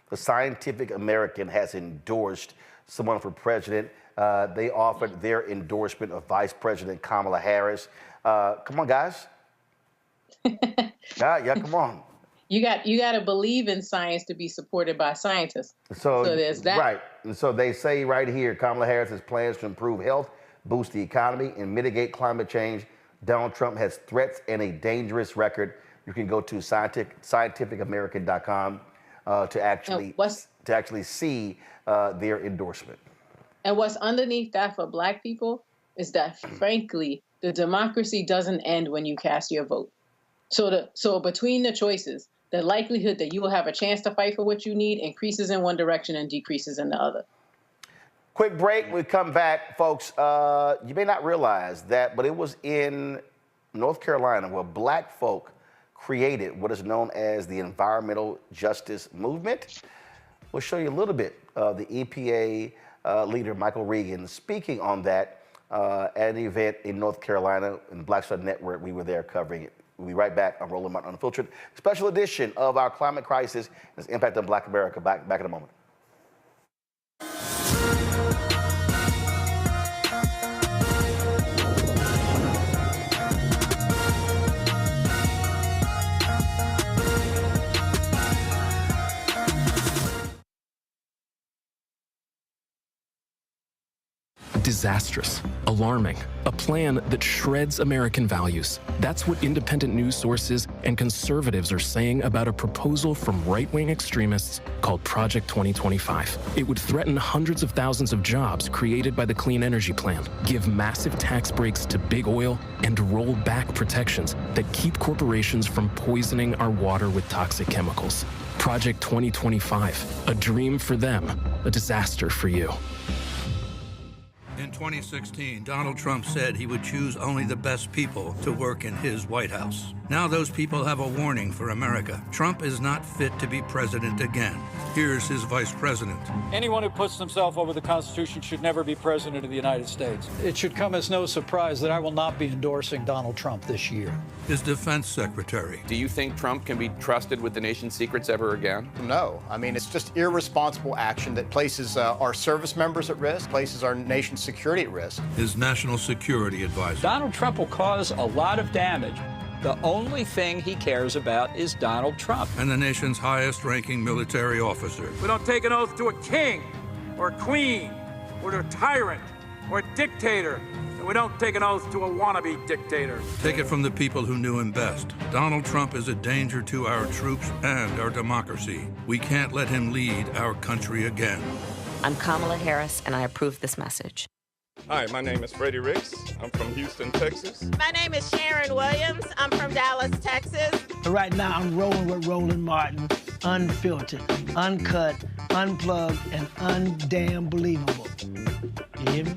the Scientific American has endorsed someone for president. They offered their endorsement of Vice President Kamala Harris. Come on, guys. Yeah, come on. You got to believe in science to be supported by scientists. So there's that. Right. And so they say right here, Kamala Harris has plans to improve health, boost the economy, and mitigate climate change. Donald Trump has threats and a dangerous record. You can go to scientificamerican.com to actually see their endorsement. And what's underneath that for Black people is that, frankly, the democracy doesn't end when you cast your vote. So between the choices, the likelihood that you will have a chance to fight for what you need increases in one direction and decreases in the other. Quick break. We come back, folks. You may not realize that, but it was in North Carolina where Black folk created what is known as the Environmental Justice Movement. We'll show you a little bit of the EPA leader, Michael Regan, speaking on that at an event in North Carolina in the Black Star Network. We were there covering it. We'll be right back on Roland Martin Unfiltered, special edition of our climate crisis and its impact on Black America. Back in a moment. Disastrous, alarming, a plan that shreds American values. That's what independent news sources and conservatives are saying about a proposal from right-wing extremists called Project 2025. It would threaten hundreds of thousands of jobs created by the Clean Energy Plan, give massive tax breaks to big oil, and roll back protections that keep corporations from poisoning our water with toxic chemicals. Project 2025, a dream for them, a disaster for you. In 2016, Donald Trump said he would choose only the best people to work in his White House. Now those people have a warning for America. Trump is not fit to be president again. Here's his vice president. Anyone who puts themselves over the Constitution should never be president of the United States. It should come as no surprise that I will not be endorsing Donald Trump this year. His defense secretary. Do you think Trump can be trusted with the nation's secrets ever again? No. I mean, it's just irresponsible action that places our service members at risk, places our nation's security at risk. His national security advisor. Donald Trump will cause a lot of damage. The only thing he cares about is Donald Trump. And the nation's highest-ranking military officer. We don't take an oath to a king or a queen or to a tyrant or a dictator. And we don't take an oath to a wannabe dictator. Take it from the people who knew him best. Donald Trump is a danger to our troops and our democracy. We can't let him lead our country again. I'm Kamala Harris, and I approve this message. Hi, my name is Freddie Ricks. I'm from Houston, Texas. My name is Sharon Williams. I'm from Dallas, Texas. Right now, I'm rolling with Roland Martin, unfiltered, uncut, unplugged, and undamn believable. You hear me?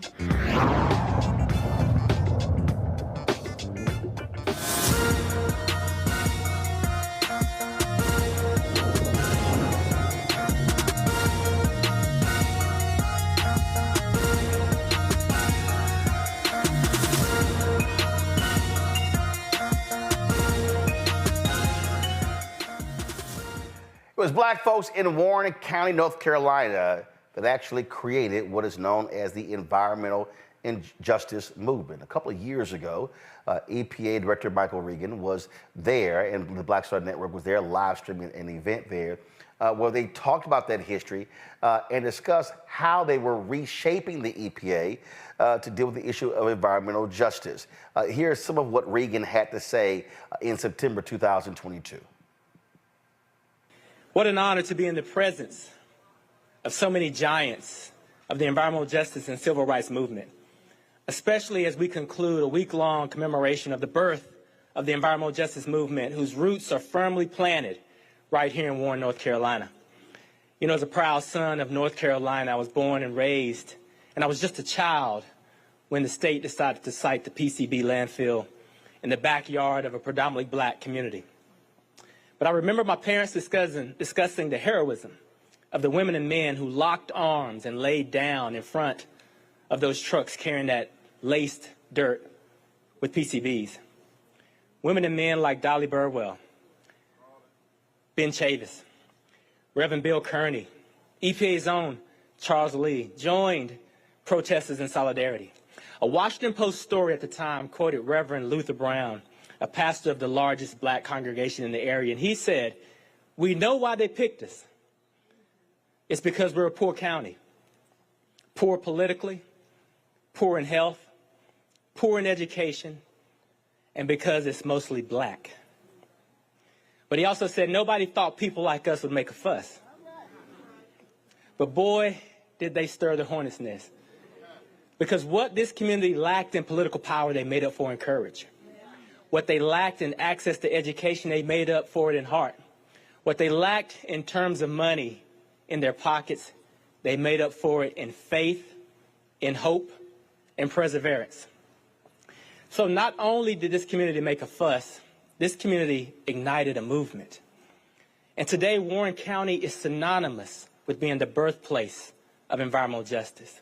It was black folks in Warren County, North Carolina, that actually created what is known as the Environmental Justice Movement. A couple of years ago, EPA Director Michael Regan was there, and the Black Star Network was there live streaming an event there where they talked about that history and discussed how they were reshaping the EPA to deal with the issue of environmental justice. Here's some of what Regan had to say in September 2022. What an honor to be in the presence of so many giants of the environmental justice and civil rights movement, especially as we conclude a week-long commemoration of the birth of the environmental justice movement, whose roots are firmly planted right here in Warren, North Carolina. You know, as a proud son of North Carolina, I was born and raised, and I was just a child when the state decided to site the PCB landfill in the backyard of a predominantly black community. But I remember my parents discussing the heroism of the women and men who locked arms and laid down in front of those trucks carrying that laced dirt with PCBs. Women and men like Dolly Burwell, Ben Chavis, Reverend Bill Kearney, EPA's own Charles Lee joined protesters in solidarity. A Washington Post story at the time quoted Reverend Luther Brown, a pastor of the largest black congregation in the area, and he said, "We know why they picked us. It's because we're a poor county, poor politically, poor in health, poor in education, and because it's mostly black." But he also said nobody thought people like us would make a fuss. But boy, did they stir the hornet's nest. Because what this community lacked in political power, they made up for in courage. What they lacked in access to education, they made up for it in heart. What they lacked in terms of money in their pockets, they made up for it in faith, in hope, and perseverance. So not only did this community make a fuss, this community ignited a movement. And today, Warren County is synonymous with being the birthplace of environmental justice.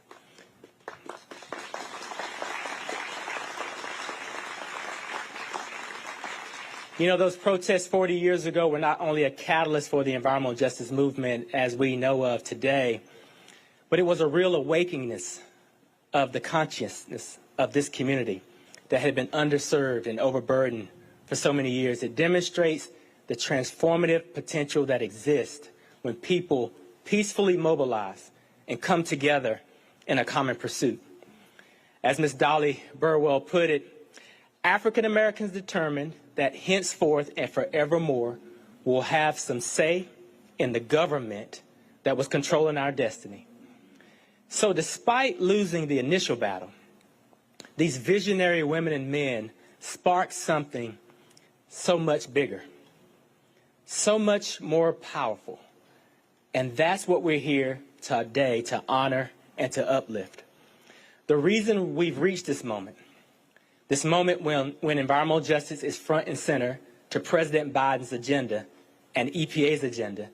You know, those protests 40 years ago were not only a catalyst for the environmental justice movement as we know of today, but it was a real awakening of the consciousness of this community that had been underserved and overburdened for so many years. It demonstrates the transformative potential that exists when people peacefully mobilize and come together in a common pursuit. As Ms. Dolly Burwell put it, African Americans determined that henceforth and forevermore will have some say in the government that was controlling our destiny. So despite losing the initial battle, these visionary women and men sparked something so much bigger, so much more powerful. And that's what we're here today to honor and to uplift. The reason we've reached this moment when environmental justice is front and center to President Biden's agenda and EPA's agenda,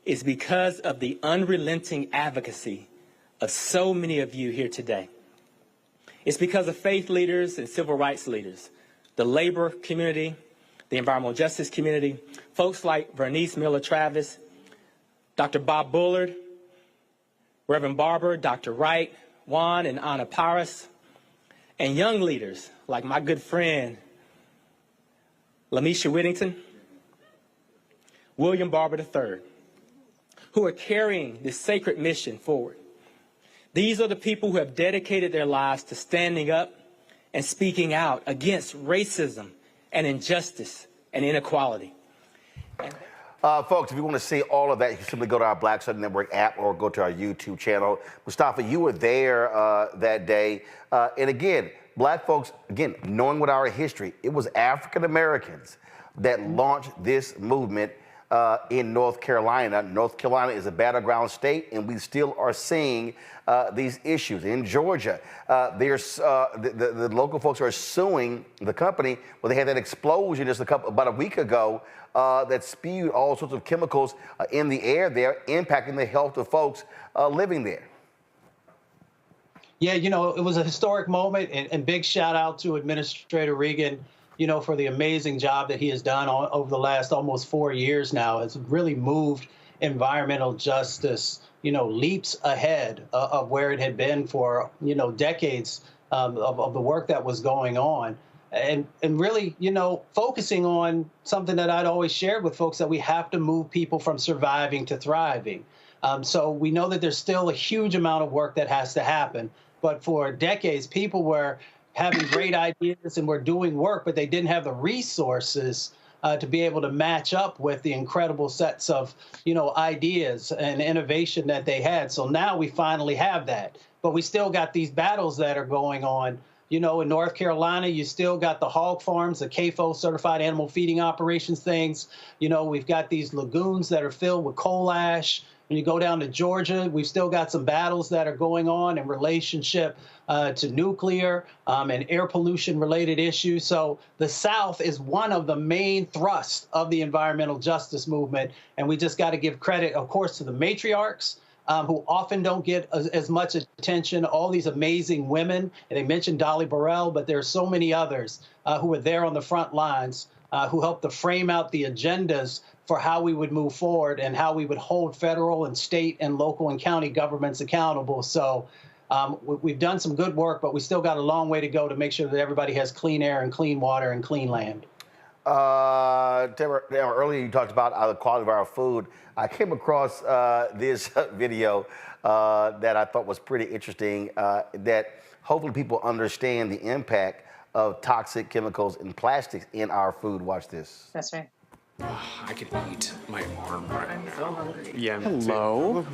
is because of the unrelenting advocacy of so many of you here today. It's because of faith leaders and civil rights leaders, the labor community, the environmental justice community, folks like Vernice Miller-Travis, Dr. Bob Bullard, Reverend Barber, Dr. Wright, Juan and Anna Paris, and young leaders like my good friend Lamisha Whittington, William Barber III, who are carrying this sacred mission forward. These are the people who have dedicated their lives to standing up and speaking out against racism and injustice and inequality. Folks, if you want to see all of that, you can simply go to our Black Southern Network app or go to our YouTube channel. Mustafa, you were there that day. And again, black folks, again, knowing what our history, it was African Americans that launched this movement in North Carolina. North Carolina is a battleground state, and we still are seeing these issues. In Georgia, the local folks are suing the company. Well, they had that explosion just about a week ago that spewed all sorts of chemicals in the air there, impacting the health of folks living there. Yeah, you know, it was a historic moment, and big shout out to Administrator Regan, you know, for the amazing job that he has done over the last almost 4 years now. It's really moved environmental justice, you know, leaps ahead of where it had been for, you know, decades of the work that was going on. And really, you know, focusing on something that I'd always shared with folks, that we have to move people from surviving to thriving. So we know that there's still a huge amount of work that has to happen. But for decades, people were having great ideas and were doing work, but they didn't have the resources to be able to match up with the incredible sets of, you know, ideas and innovation that they had. So now we finally have that. But we still got these battles that are going on. You know, in North Carolina, you still got the hog farms, the CAFO, certified animal feeding operations things. You know, we've got these lagoons that are filled with coal ash. When you go down to Georgia, we've still got some battles that are going on in relationship to nuclear and air pollution related issues. So the South is one of the main thrusts of the environmental justice movement. And we just got to give credit, of course, to the matriarchs, who often don't get as much attention, all these amazing women. And they mentioned Dolly Burwell, but there are so many others who are there on the front lines, who helped to frame out the agendas for how we would move forward and how we would hold federal and state and local and county governments accountable. So we've done some good work, but we still got a long way to go to make sure that everybody has clean air and clean water and clean land. Tamara, earlier you talked about the quality of our food. I came across this video that I thought was pretty interesting, that hopefully people understand the impact of toxic chemicals and plastics in our food. Watch this. That's right. I could eat my arm right now. I'm so hungry. Yeah. Hello.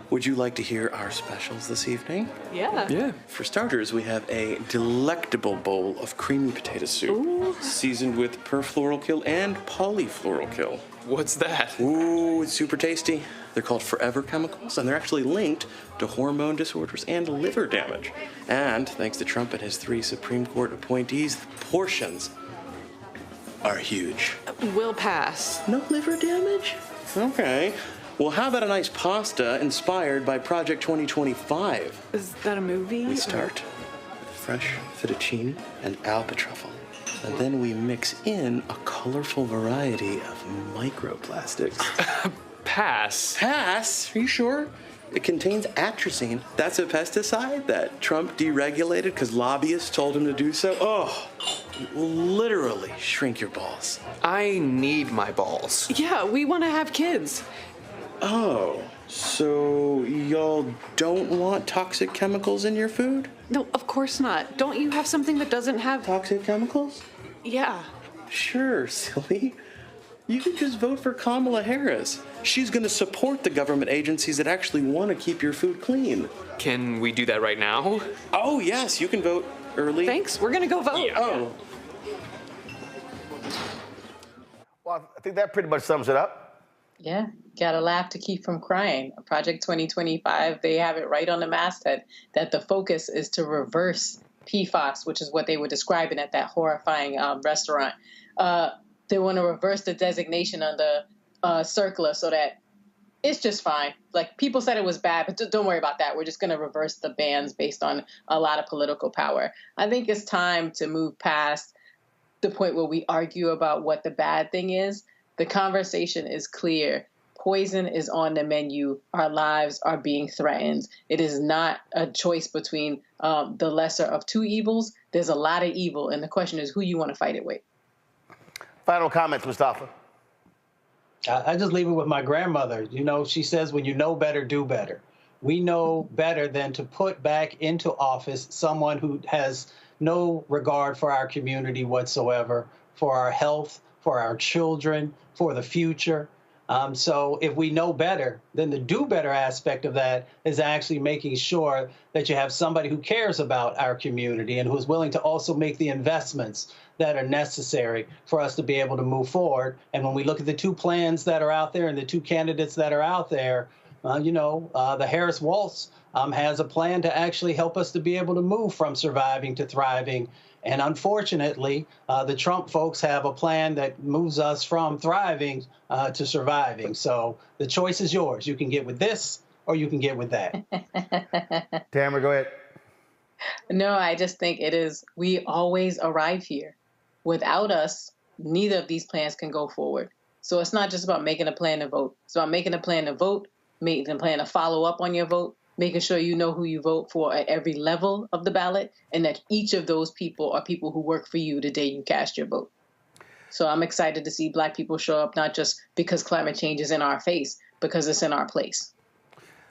Would you like to hear our specials this evening? Yeah. Yeah. For starters, we have a delectable bowl of creamy potato soup, seasoned with perfluorokill and polyfluorokill. What's that? Ooh, it's super tasty. They're called forever chemicals, and they're actually linked to hormone disorders and liver damage. And thanks to Trump and his 3 Supreme Court appointees, the portions are huge. We'll pass. No liver damage? Okay. Well, how about a nice pasta inspired by Project 2025? Is that a movie? We start with fresh fettuccine and alba truffle. And then we mix in a colorful variety of microplastics. Pass. Pass? Are you sure? It contains atrazine. That's a pesticide that Trump deregulated because lobbyists told him to do so. Oh, it will literally shrink your balls. I need my balls. Yeah, we want to have kids. Oh, so y'all don't want toxic chemicals in your food? No, of course not. Don't you have something that doesn't have toxic chemicals? Yeah. Sure, silly. You could just vote for Kamala Harris. She's going to support the government agencies that actually want to keep your food clean. Can we do that right now? Oh, yes, you can vote early. Thanks, we're going to go vote. Yeah. Oh. Well, I think that pretty much sums it up. Yeah, gotta laugh to keep from crying. Project 2025, they have it right on the masthead that the focus is to reverse PFAS, which is what they were describing at that horrifying restaurant. They want to reverse the designation on the circular so that it's just fine. Like, people said it was bad, but don't worry about that. We're just going to reverse the bans based on a lot of political power. I think it's time to move past the point where we argue about what the bad thing is. The conversation is clear. Poison is on the menu. Our lives are being threatened. It is not a choice between the lesser of two evils. There's a lot of evil, and the question is who you want to fight it with. Final comments, Mustafa. I just leave it with my grandmother. You know, she says, when you know better, do better. We know better than to put back into office someone who has no regard for our community whatsoever, for our health, for our children, for the future. So if we know better, then the do better aspect of that is actually making sure that you have somebody who cares about our community and who's willing to also make the investments that are necessary for us to be able to move forward. And when we look at the two plans that are out there and the two candidates that are out there, the Harris-Walz has a plan to actually help us to be able to move from surviving to thriving. And unfortunately, the Trump folks have a plan that moves us from thriving to surviving. So the choice is yours. You can get with this or you can get with that. Tamara, go ahead. No, I just think it is, we always arrive here. Without us, neither of these plans can go forward. So it's not just about making a plan to vote. It's about making a plan to vote, making a plan to follow up on your vote, making sure you know who you vote for at every level of the ballot, and that each of those people are people who work for you the day you cast your vote. So I'm excited to see Black people show up, not just because climate change is in our face, because it's in our place.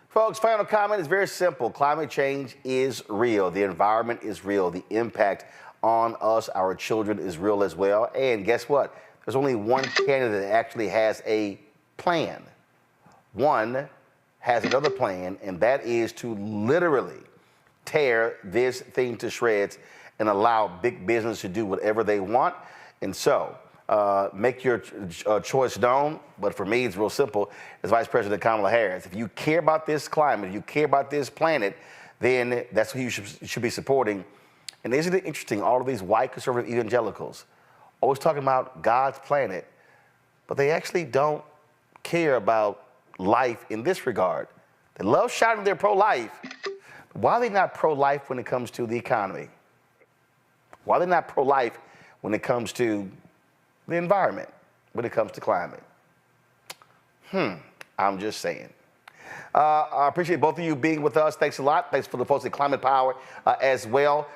Folks, final comment is very simple. Climate change is real. The environment is real. The impact on us, our children, is real as well. And guess what? There's only one candidate that actually has a plan. One has another plan, and that is to literally tear this thing to shreds and allow big business to do whatever they want. And so make your choice known. But for me, it's real simple. As Vice President Kamala Harris, if you care about this climate, if you care about this planet, then that's who you should be supporting. And isn't it interesting, all of these white conservative evangelicals always talking about God's planet, but they actually don't care about life in this regard. They love shouting they're pro-life. Why are they not pro-life when it comes to the economy? Why are they not pro-life when it comes to the environment, when it comes to climate? I'm just saying. I appreciate both of you being with us. Thanks a lot. Thanks for the folks at Climate Power as well.